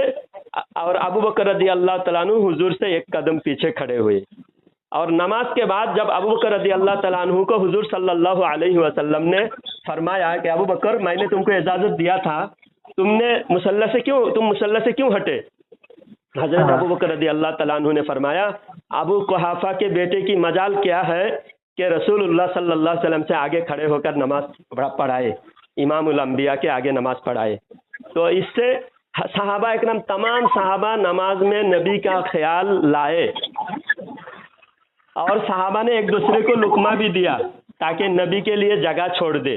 Speaker 1: और अबू बकर रज़ी अल्लाह तआला अन्हु हुजूर से एक कदम पीछे खड़े हुए। और नमाज के बाद जब अबू बकर रज़ी अल्लाह तआला अन्हु को हुजूर सल्लल्लाहु अलैहि वसल्लम ने फरमाया कि अबू बकर, मैंने तुमको इजाज़त दिया था, तुम मुसल्ला से क्यों हटे? हज़रत अबू बकर रज़ी अल्लाह तआला अन्हु ने फरमाया, अबू कुहाफा के बेटे की मजाल क्या है कि रसूलुल्लाह सल्लल्लाहु अलैहि वसल्लम से आगे खड़े होकर नमाज पढ़ाए, इमामुल अंबिया के आगे नमाज पढ़ाए। तो इससे सहाबा इकराम, तमाम सहाबा नमाज में नबी का ख्याल लाए, और सहाबा ने एक दूसरे को लुकमा भी दिया ताकि नबी के लिए जगह छोड़ दे।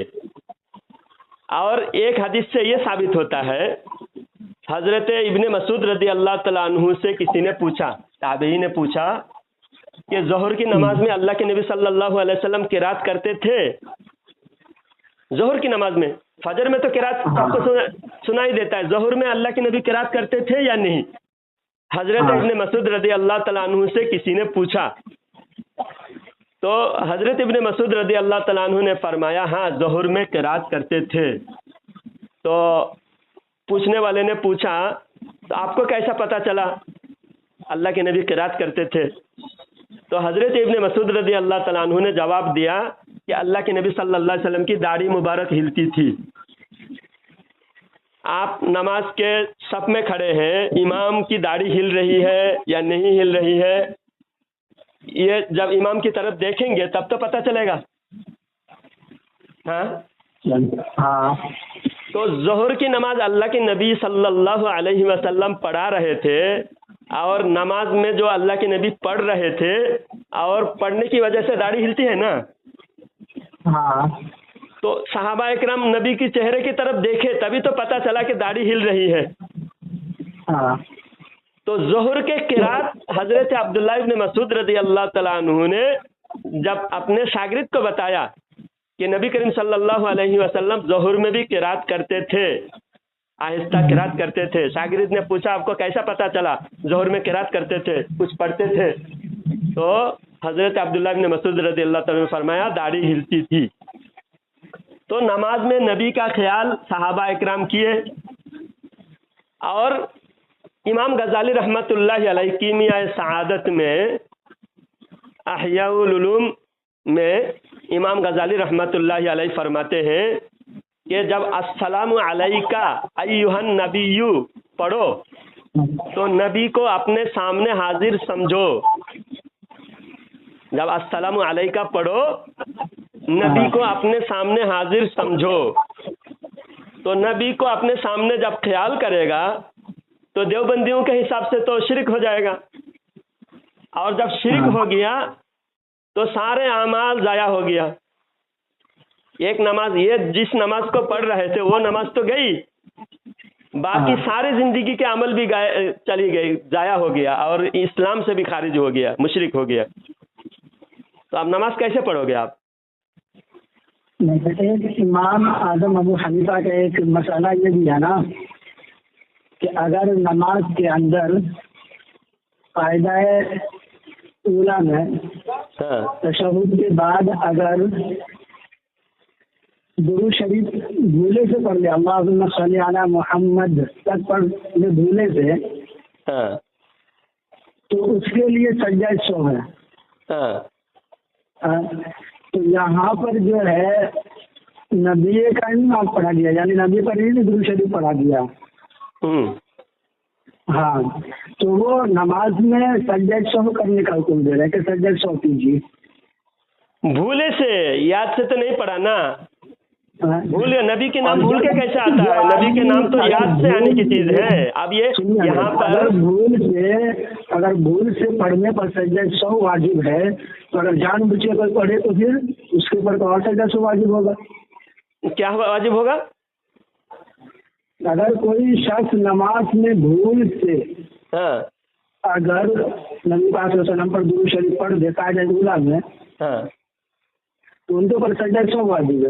Speaker 1: और एक हदीस से ये साबित होता है حضرت ابن مسعود رضی اللہ تعالیٰ عنہ سے کسی نے پوچھا، تابعی نے پوچھا کہ ظہر کی نماز میں اللہ کے نبی صلی اللہ علیہ وسلم قرات کرتے تھے؟ ظہر کی نماز میں، فجر میں تو قرات آپ کو سنائی دیتا ہے، ظہر میں اللہ کے نبی قرات کرتے تھے یا نہیں؟ حضرت ابن مسعود رضی اللہ تعالیٰ عنہ سے کسی نے پوچھا تو حضرت ابن مسعود رضی اللہ تعالیٰ عنہ نے فرمایا ہاں ظہر میں قرات کرتے تھے۔ تو پوچھنے والے نے پوچھا تو آپ کو کیسا پتا چلا اللہ کے نبی قرات کرتے تھے؟ تو حضرت ابن مسعود رضی اللہ تعالیٰ عنہ نے جواب دیا کہ اللہ کے نبی صلی اللہ علیہ وسلم کی داڑھی مبارک ہلتی تھی۔ آپ نماز کے صف میں کھڑے ہیں، امام کی داڑھی ہل رہی ہے یا نہیں ہل رہی ہے، یہ جب امام کی طرف دیکھیں گے تب تو پتہ چلے گا۔ ہاں تو ظہر کی نماز اللہ کے نبی صلی اللہ علیہ وسلم پڑھا رہے تھے، اور نماز میں جو اللہ کے نبی پڑھ رہے تھے اور پڑھنے کی وجہ سے داڑھی ہلتی ہے نا،
Speaker 3: ہاں
Speaker 1: تو صحابہ اکرام نبی کے چہرے کی طرف دیکھے تبھی تو پتہ چلا کہ داڑھی ہل رہی ہے۔
Speaker 3: ہاں
Speaker 1: تو ظہر کے قرات حضرت عبداللہ ابن مسعود رضی اللہ تعالیٰ عنہ نے جب اپنے شاگرد کو بتایا کہ نبی کریم صلی اللہ علیہ وسلم ظہر میں بھی قرات کرتے تھے، آہستہ قرات کرتے تھے، شاگرد نے پوچھا آپ کو کیسا پتا چلا ظہر میں قرات کرتے تھے، کچھ پڑھتے تھے؟ تو حضرت عبداللہ ابن مسعود رضی اللہ تعالیٰ نے فرمایا داڑھی ہلتی تھی۔ تو نماز میں نبی کا خیال صحابہ اکرام کیے، اور امام غزالی رحمۃ اللہ علیہ کیمیاء سعادت میں، احیاء العلوم میں امام غزالی رحمۃ اللہ علیہ فرماتے ہیں کہ جب السلام علیکہ ایھا النبی پڑھو تو نبی کو اپنے سامنے حاضر سمجھو۔ جب السلام علیکہ پڑھو نبی کو اپنے سامنے حاضر سمجھو۔ تو نبی کو اپنے سامنے جب خیال کرے گا تو دیوبندیوں کے حساب سے تو شرک ہو جائے گا، اور جب شرک ہو گیا تو سارے اعمال ضائع ہو گیا۔ ایک نماز، یہ جس نماز کو پڑھ رہے تھے وہ نماز تو گئی، باقی ساری زندگی کے عمل بھی چلی گئی، ضائع ہو گیا، اور اسلام سے بھی خارج ہو گیا، مشرک ہو گیا۔ تو اب نماز کیسے پڑھو گے آپ؟
Speaker 3: ایک امام اعظم ابو حنیفہ کا ایک مسئلہ یہ بھی ہے نا کہ اگر نماز کے اندر قاعدہ اولا میں تشہد کے بعد اگر درود شریف بھولے سے پڑھ لے، اللہم صلی علی محمد تک پڑھ لے بھولے سے، تو اس کے لیے سجدہ سہو ہے۔ تو یہاں پر جو ہے نبی کا نام پڑھا گیا، یعنی نبی پر ہی درود شریف پڑھا گیا۔ ہاں تو وہ نماز میں سجدہ سہو کرنے کا حکم دے رہے ہیں کہ سجدہ سہو کیجیے۔
Speaker 1: بھولے سے، یاد سے تو نہیں پڑھا نا، بھول نبی کے نام بھول کے کیسے آتا ہے؟ نبی کے نام تو یاد سے آنے کی چیز ہے۔ اب یہ یہاں پر
Speaker 3: اگر بھول سے پڑھنے پر سجدہ سہو واجب ہے، تو اگر جان بوجھ کے کوئی پڑھے تو پھر اس کے اوپر تو اور سجدہ سہو واجب ہوگا۔
Speaker 1: کیا واجب ہوگا؟
Speaker 3: اگر کوئی شخص نماز میں بھول سے اگر نبی پاک صلی اللہ علیہ وسلم پر درود شریف پڑھ دیتا ہے اولا میں، تو ان کے اوپر سجدہ سہو واجب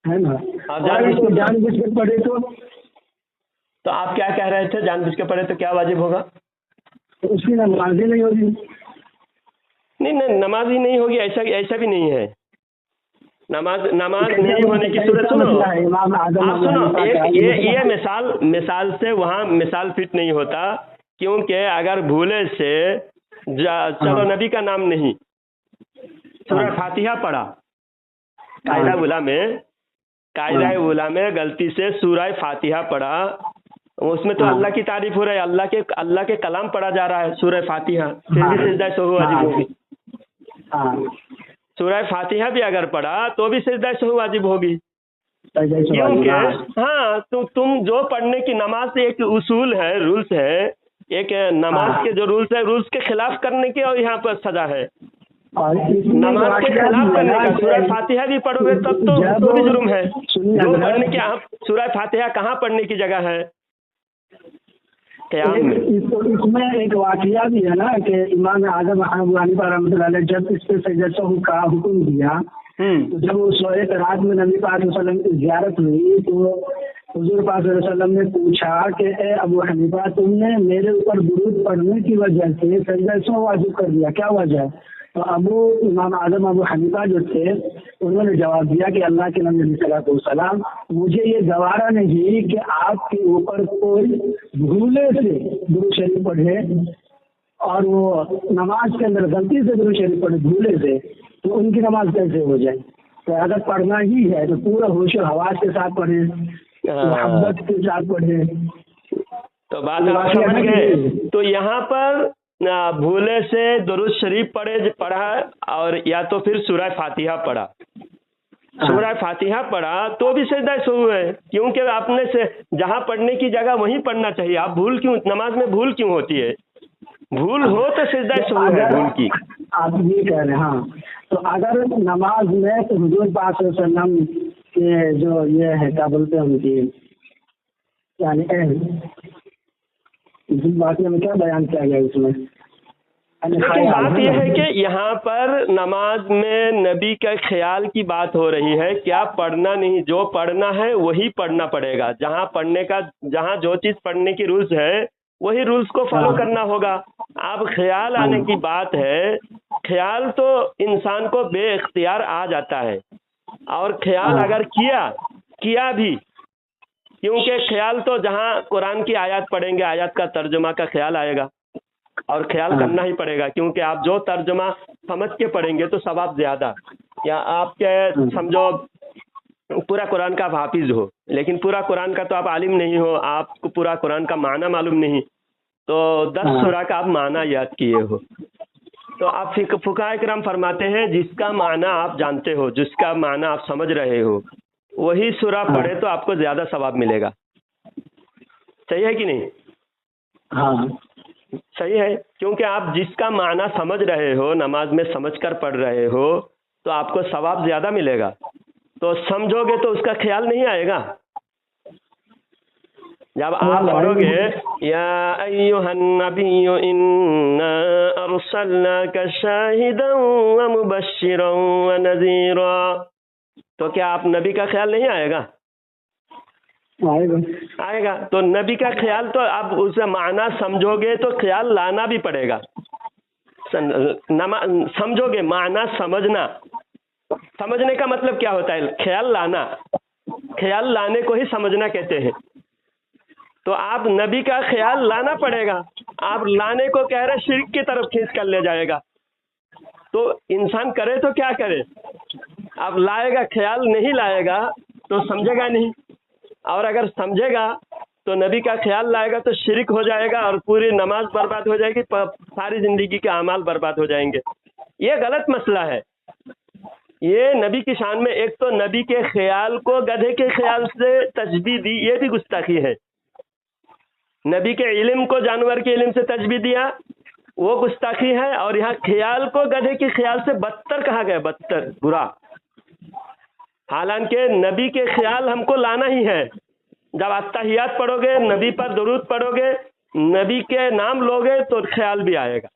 Speaker 3: ہے نا۔ جان بوجھ کے پڑھے تو
Speaker 1: آپ کیا کہہ رہے تھے؟ جان بوجھ کے پڑھے تو کیا واجب ہوگا؟
Speaker 3: تو اس کی نماز ہی نہیں ہوگی۔
Speaker 1: نہیں، نماز ہی نہیں ہوگی، ایسا بھی نہیں ہے۔ نماز نہیں ہونے کی صورت سنو، یہ مثال سے وہاں مثال فٹ نہیں ہوتا، کیونکہ اگر بھولے سے چلو نبی کا نام نہیں، سورہ فاتحہ پڑھا، قاعدہ اولا میں غلطی سے سورہ فاتحہ پڑھا، اس میں تو اللہ کی تعریف ہو رہا ہے، اللہ کے کلام پڑھا جا رہا ہے سورہ فاتحہ، پھر بھی سجدہ سہو واجب ہوگی۔ سورہ فاتحہ بھی اگر پڑھا تو بھی سجدہ سہو واجب ہوگی، کیونکہ تو تم جو پڑھنے کی نماز سے ایک اصول ہے، رولز ہے، ایک نماز کے جو رولز ہے، رولز کے خلاف کرنے کے اور یہاں پر سزا ہے۔ نماز کے خلاف کرنے کا سورہ فاتحہ بھی پڑھو گے تب تو بھی جرم ہے۔ جو پڑھنے کی سورہ فاتحہ کہاں پڑھنے کی جگہ ہے؟ क़याम में।
Speaker 3: इसमें एक वाकया भी है ना कि इमाम आजम अबू हनीफा रहमतुल्लाह अलैह जब इस पे सजदों का हुक्म दिया, तो जब उस एक रात में नबी पाक सल्लल्लाहु अलैहि वसल्लम की ज़ियारत हुई तो हुजूर पाक सल्लल्लाहु अलैहि वसल्लम ने पूछा कि ए अबू हनीफा, तुमने मेरे ऊपर दुरूद पढ़ने की वजह से सजदा क्यों वाजिब कर दिया, क्या वजह है? तो इमाम आजम अबू हनीफा जो थे उन्होंने जवाब दिया कि अल्लाह के नबी सल्लल्लाहु अलैहि वसल्लम, मुझे ये गवारा नहीं कि आपके ऊपर कोई भूले से दुरूद शरीफ पढ़े और वो नमाज के अंदर गलती से दुरूद शरीफ पढ़े भूले से, तो उनकी नमाज कैसे हो जाए? तो अगर पढ़ना ही है तो पूरा होश और हवास के साथ पढ़े, मोहब्बत के साथ पढ़े।
Speaker 1: तो बात आप समझ गए। तो यहाँ पर भूले से दुरूद शरीफ पढ़ा और या तो फिर सूरह फातिहा पढ़ा, सूरह फातिहा पढ़ा तो भी सजदा सहू है, क्योंकि आपने से जहाँ पढ़ने की जगह वहीं पढ़ना चाहिए। आप भूल क्यों, नमाज में भूल क्यों होती है? भूल हो तो सजदा सहू है भूल की।
Speaker 3: आप ये कह रहे हैं। हाँ, तो अगर नमाज में तो हुजूर पाक सल्लल्लाहु अलैहि वसल्लम के जो ये है क्या बोलते हैं उनकी यानी इस वाक़ये में क्या बयान किया गया इसमें?
Speaker 1: लेकिन बात यह है कि यहाँ पर नमाज में नबी का ख्याल की बात हो रही है, क्या पढ़ना नहीं, जो पढ़ना है वही पढ़ना पड़ेगा। जहाँ जो चीज़ पढ़ने की रूल्स है वही रूल्स को फॉलो करना होगा। अब ख्याल आने की बात है, ख्याल तो इंसान को बेइख्तियार आ जाता है, और ख्याल अगर किया भी, क्योंकि ख्याल तो जहाँ कुरान की आयत पढ़ेंगे आयत का तर्जुमा का ख्याल आएगा, और ख्याल करना ही पड़ेगा, क्योंकि आप जो तर्जुमा समझ के पढ़ेंगे तो सवाब ज़्यादा। या आपके समझो पूरा कुरान का आप हाफिज हो, लेकिन पूरा कुरान का तो आप आलिम नहीं हो, आपको पूरा कुरान का माना मालूम नहीं, तो 10 सूरा का आप माना याद किए हो, तो आप फुकाहा इकराम फरमाते हैं जिसका माना आप जानते हो, जिसका माना आप समझ रहे हो, वही सूरा पढ़े तो आपको ज़्यादा सवाब मिलेगा। सही है कि नहीं?
Speaker 3: हाँ
Speaker 1: सही है, क्योंकि आप जिसका माना समझ रहे हो, नमाज में समझ कर पढ़ रहे हो, तो आपको सवाब ज़्यादा मिलेगा। तो समझोगे तो उसका ख्याल नहीं आएगा। जब आप पढ़ोगे या अय्युहन नबिय्यु इन्ना अरसलनाका शाहिदन व मुबश्शिरन व नज़ीरा, तो क्या आप नबी का ख्याल नहीं आएगा? आएगा। तो नबी का ख्याल तो आप उसे माना समझोगे तो ख्याल लाना भी पड़ेगा। समझोगे, माना समझना, समझने का मतलब क्या होता है? ख्याल लाना, ख्याल लाने को ही समझना कहते हैं। तो आप नबी का ख्याल लाना पड़ेगा। आप लाने को कह रहे शिर्क की तरफ खींच कर ले जाएगा, तो इंसान करे तो क्या करे? अब लाएगा, ख्याल नहीं लाएगा तो समझेगा नहीं, और अगर समझेगा तो नबी का ख्याल लाएगा तो शिर्क हो जाएगा और पूरी नमाज बर्बाद हो जाएगी, सारी जिंदगी के अमाल बर्बाद हो जाएंगे। ये गलत मसला है। ये नबी की शान में एक तो नबी के ख्याल को गधे के ख्याल से तशबीह दी, ये भी गुस्ताखी है। नबी के इल्म को जानवर के इल्म से तशबीह दिया, वो गुस्ताखी है। और यहाँ ख्याल को गधे के ख्याल से बदतर कहा गया, बदतर, बुरा। हालांकि नबी के ख्याल हमको लाना ही है। जब अत्तहियात पढ़ोगे, नबी पर दुरूद पढ़ोगे, नबी के नाम लोगे तो ख्याल भी आएगा।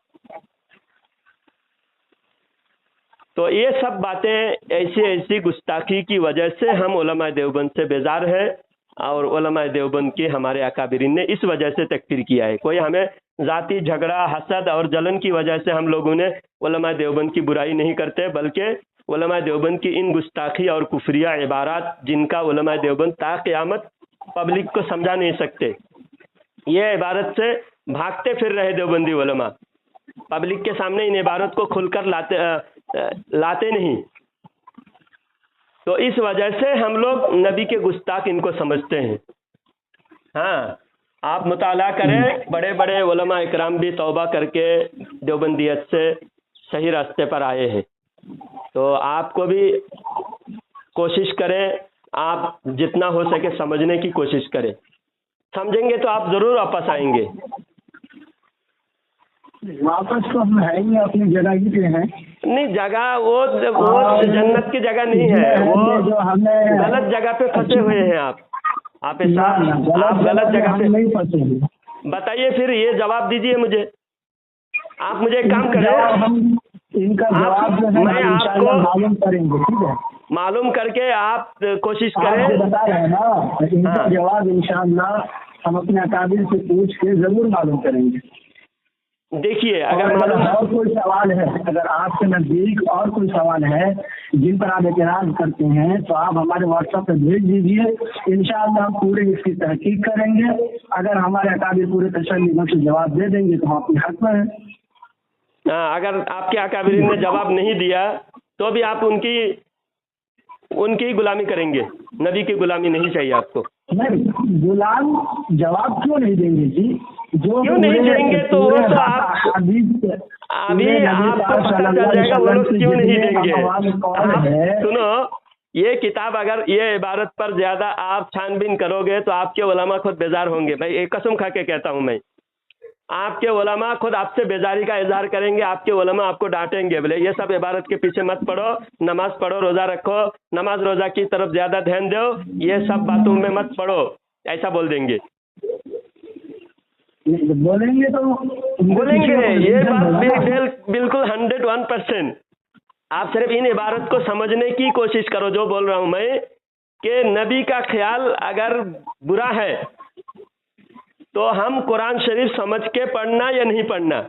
Speaker 1: तो ये सब बातें ऐसी गुस्ताखी की वजह से हम उलमा देवबंद से बेजार है, और उलमा देवबंद के हमारे अकाबिरीन ने इस वजह से तकफीर किया है। कोई हमें ज़ाती झगड़ा, हसद और जलन की वजह से हम लोगों ने उलमा देवबंद की बुराई नहीं करते, बल्कि उलमा देवबंद की इन गुस्ताखी और कुफरिया इबारात जिनका उलमा देवबंद ता क़यामत पब्लिक को समझा नहीं सकते, ये इबारत से भागते फिर रहे देवबंदी उलमा, पब्लिक के सामने इन इबारत को खुलकर लाते नहीं। तो इस वजह से हम लोग नबी के गुस्ताख इनको समझते हैं। हाँ, आप मुताला करें, बड़े बड़े उलमा इकराम भी तौबा करके देवबंदियत से सही रास्ते पर आए हैं। तो आपको भी कोशिश करें, आप जितना हो सके समझने की कोशिश करें। समझेंगे तो आप ज़रूर वापस आएंगे।
Speaker 3: वापस तो हम है ही अपनी जगह ही पे हैं।
Speaker 1: नहीं, जगह वो जन्नत की जगह नहीं है, वो
Speaker 3: जो हमें
Speaker 1: गलत जगह पे फंसे हुए हैं आप। آپ غلط جگہ پہ
Speaker 3: نہیں پھنسے ہیں.
Speaker 1: بتائیے پھر یہ جواب دیجیے مجھے. آپ مجھے ایک کام کریں,
Speaker 3: ان کا جواب جو ہے
Speaker 1: میں
Speaker 3: ہم
Speaker 1: آپ
Speaker 3: انشاءاللہ
Speaker 1: کو
Speaker 3: معلوم کریں گے. ٹھیک ہے,
Speaker 1: معلوم کر کے آپ کوشش
Speaker 3: آپ
Speaker 1: کریں.
Speaker 3: جو بتا رہے ہیں نا ان کا جواب انشاءاللہ ہم اپنے اکابر سے پوچھ کے ضرور معلوم کریں گے.
Speaker 1: دیکھیے
Speaker 3: اور
Speaker 1: اگر معلوم
Speaker 3: اور کوئی سوال ہے, اگر آپ کے نزدیک اور کوئی سوال ہے جن پر آپ اعتراض کرتے ہیں تو آپ ہمارے واٹس ایپ پہ بھیج دیجیے. انشاءاللہ ہم پورے اس کی تحقیق کریں گے. اگر ہمارے اکابر پورے تسلی بخش جواب دے دیں گے تو ہم اپنے حق میں ہیں.
Speaker 1: اگر آپ کے اکابرین نے جواب نہیں دیا تو بھی آپ ان کی غلامی کریں گے. نبی کی غلامی نہیں چاہیے آپ کو.
Speaker 3: نہیں, غلام جواب کیوں نہیں دیں گے جی؟ جو
Speaker 1: کیوں نہیں دیں گے تو وہ تو آپ ابھی آپ کو پتہ چل جائے گا وہ لوگ کیوں نہیں دیں گے. آپ سنو, یہ کتاب اگر یہ عبارت پر زیادہ آپ چھان بین کرو گے تو آپ کے علماء خود بیزار ہوں گے. بھائی ایک قسم کھا کے کہتا ہوں میں, آپ کے علماء خود آپ سے بیزاری کا اظہار کریں گے. آپ کے علماء آپ کو ڈانٹیں گے, بولے یہ سب عبارت کے پیچھے مت پڑو, نماز پڑھو, روزہ رکھو, نماز روزہ کی طرف زیادہ دھیان دو, یہ سب باتوں میں مت پڑو, ایسا بول دیں گے.
Speaker 3: بولیں گے تو
Speaker 1: بولیں گے یہ بات بالکل 101%. آپ صرف ان عبارت کو سمجھنے کی کوشش کرو جو بول رہا ہوں میں, کہ نبی کا خیال اگر برا ہے تو ہم قرآن شریف سمجھ کے پڑھنا یا نہیں پڑھنا.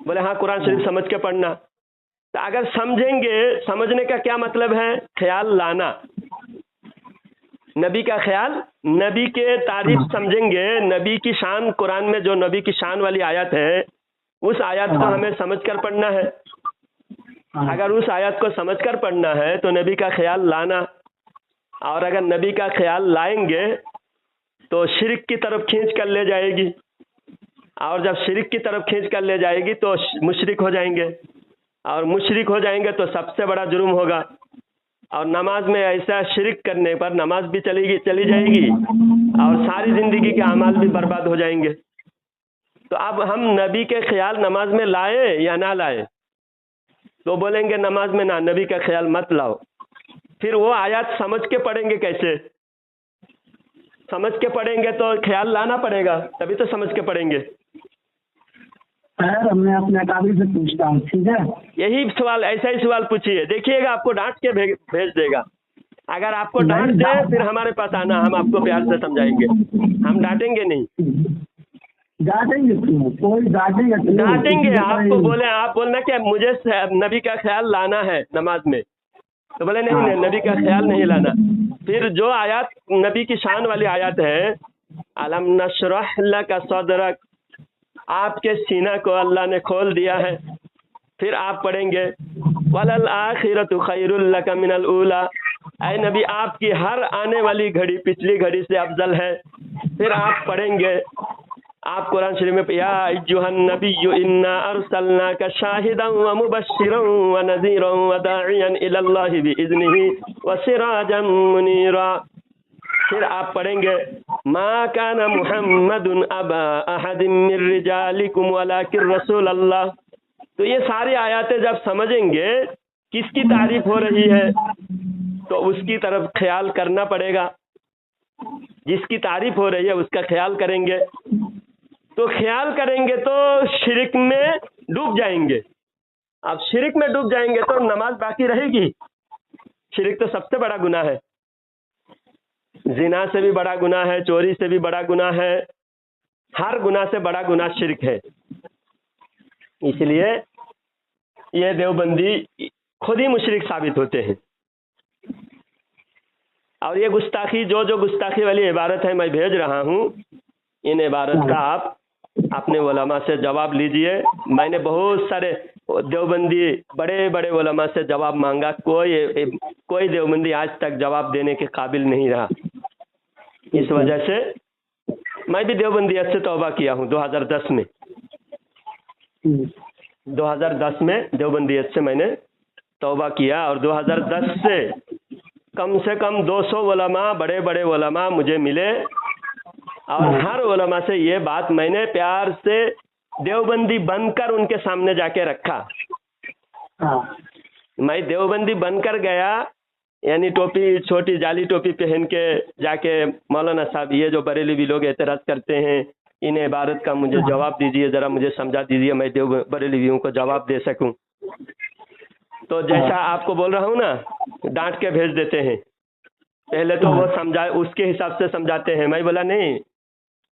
Speaker 1: بولے ہاں قرآن شریف سمجھ کے پڑھنا. تو اگر سمجھیں گے, سمجھنے کا کیا مطلب ہے؟ خیال لانا, نبی کا خیال, نبی کے تعریف سمجھیں گے, نبی کی شان, قرآن میں جو نبی کی شان والی آیت ہے اس آیت کو ہمیں سمجھ کر پڑھنا ہے. اگر اس آیت کو سمجھ کر پڑھنا ہے تو نبی کا خیال لانا. اور اگر نبی کا خیال لائیں گے تو شرک کی طرف کھینچ کر لے جائے گی, اور جب شرک کی طرف کھینچ کر لے جائے گی تو مشرک ہو جائیں گے, اور مشرک ہو جائیں گے تو سب سے بڑا جرم ہوگا. اور نماز میں ایسا شرک کرنے پر نماز بھی چلی جائے گی اور ساری زندگی کے اعمال بھی برباد ہو جائیں گے. تو اب ہم نبی کے خیال نماز میں لائے یا نہ لائے؟ تو بولیں گے نماز میں نہ, نبی کا خیال مت لاؤ. پھر وہ آیات سمجھ کے پڑھیں گے کیسے؟ سمجھ کے پڑھیں گے تو خیال لانا پڑے گا, تبھی تو سمجھ کے پڑھیں گے.
Speaker 3: خیر, میں اپنے اکابر سے پوچھتا ہوں. ٹھیک ہے,
Speaker 1: یہی سوال, ایسا ہی سوال پوچھیے, دیکھیے گا آپ کو ڈانٹ کے بھیج دے گا. اگر آپ کو ڈانٹ دے پھر ہمارے پاس آنا, ہم آپ کو پیار سے سمجھائیں گے. ہم ڈانٹیں گے نہیں.
Speaker 3: ڈانٹیں گے کوئی
Speaker 1: ڈانٹیں گے آپ کو. بولے آپ بولنا کہ مجھے نبی کا خیال لانا ہے نماز میں, تو بولے نہیں نبی کا خیال نہیں لانا. پھر جو آیات نبی کی شان والی آیات ہے, الم نشرح لک صدرک, آپ کے سینہ کو اللہ نے کھول دیا ہے. پھر آپ پڑھیں گے وَلَلْآخِرَةُ خَيْرٌ لَكَ مِنَ الْأُولَىٰ, اے نبی آپ کی ہر آنے والی گھڑی پچھلی گھڑی سے افضل ہے. پھر آپ پڑھیں گے, آپ قرآن شریف میں یا ایھا النبی انا ارسلناک شاہدا ومبشرا ونذیرا وداعیا الی اللہ باذنہ وسراجا منیرا. پھر آپ پڑھیں گے ما کان محمد ابا احد من رجالکم ولکن رسول اللہ. تو یہ ساری آیاتیں جب سمجھیں گے کس کی تعریف ہو رہی ہے تو اس کی طرف خیال کرنا پڑے گا. جس کی تعریف ہو رہی ہے اس کا خیال کریں گے. تو خیال کریں گے تو شرک میں ڈوب جائیں گے. اب شرک میں ڈوب جائیں گے تو نماز باقی رہے گی. شرک تو سب سے بڑا گناہ ہے, زنا سے بھی بڑا گناہ ہے, چوری سے بھی بڑا گناہ ہے, ہر گناہ سے بڑا گناہ شرک ہے. اس لیے یہ دیوبندی خود ہی مشرک ثابت ہوتے ہیں. اور یہ گستاخی جو گستاخی والی عبارت ہے میں بھیج رہا ہوں, ان عبارت کا آپ اپنے علماء سے جواب لیجئے. میں نے بہت سارے دیوبندی بڑے بڑے علماء سے جواب مانگا, کوئی دیوبندی آج تک جواب دینے کے قابل نہیں رہا. اس وجہ سے میں بھی دیوبندیت سے توبہ کیا ہوں 2010 میں. 2010 میں دیوبندیت سے میں نے توبہ کیا, اور 2010 سے کم 200 علماء, بڑے بڑے علماء مجھے ملے, اور ہر علماء سے یہ بات میں نے پیار سے دیوبندی بن کر ان کے سامنے جا کے رکھا. میں دیوبندی بن کر گیا यानी टोपी, छोटी जाली टोपी पहन के जाके मौलाना साहब ये जो बरेलवी लोग एतराज करते हैं इन इबारत का मुझे जवाब दीजिए, ज़रा मुझे समझा दीजिए, मैं बरेलवियों को जवाब दे सकूं। तो जैसा आपको बोल रहा हूँ ना, डांट के भेज देते हैं। पहले तो वो समझा, उसके हिसाब से समझाते हैं। मैं बोला नहीं,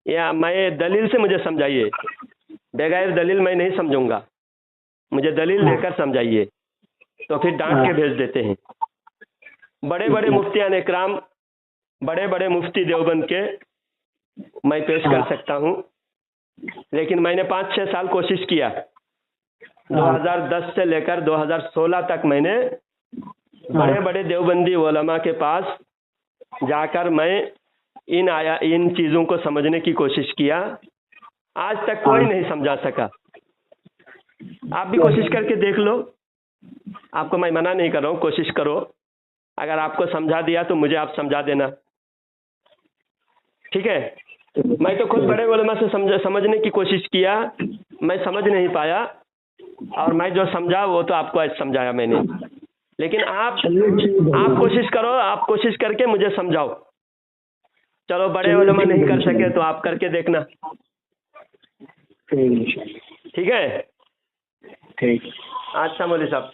Speaker 1: या मैं दलील से मुझे समझाइए, बगैर दलील मैं नहीं समझूंगा, मुझे दलील लेकर समझाइए। तो फिर डांट के भेज देते हैं। बड़े बड़े मुफ्तियान इकराम, बड़े बड़े मुफ्ती देवबंद के मैं पेश कर सकता हूँ, लेकिन मैंने 5-6 साल कोशिश किया। 2010 से लेकर 2016 तक मैंने बड़े बड़े देवबंदी उलमा के पास जाकर मैं इन चीज़ों को समझने की कोशिश किया। आज तक कोई नहीं समझा सका। आप भी कोशिश करके देख लो, आपको मैं मना नहीं कर रहा हूँ, कोशिश करो। अगर आपको समझा दिया तो मुझे आप समझा देना, ठीक है। मैं तो खुद बड़े उलमा से समझने की कोशिश किया, मैं समझ नहीं पाया, और मैं जो समझा वो तो आपको आज समझाया मैंने। लेकिन आप कोशिश करो, आप कोशिश करके मुझे समझाओ। चलो, बड़े उलमा नहीं कर सके तो आप करके देखना, ठीक है।
Speaker 3: ठीक।
Speaker 1: अच्छा मौलवी साहब।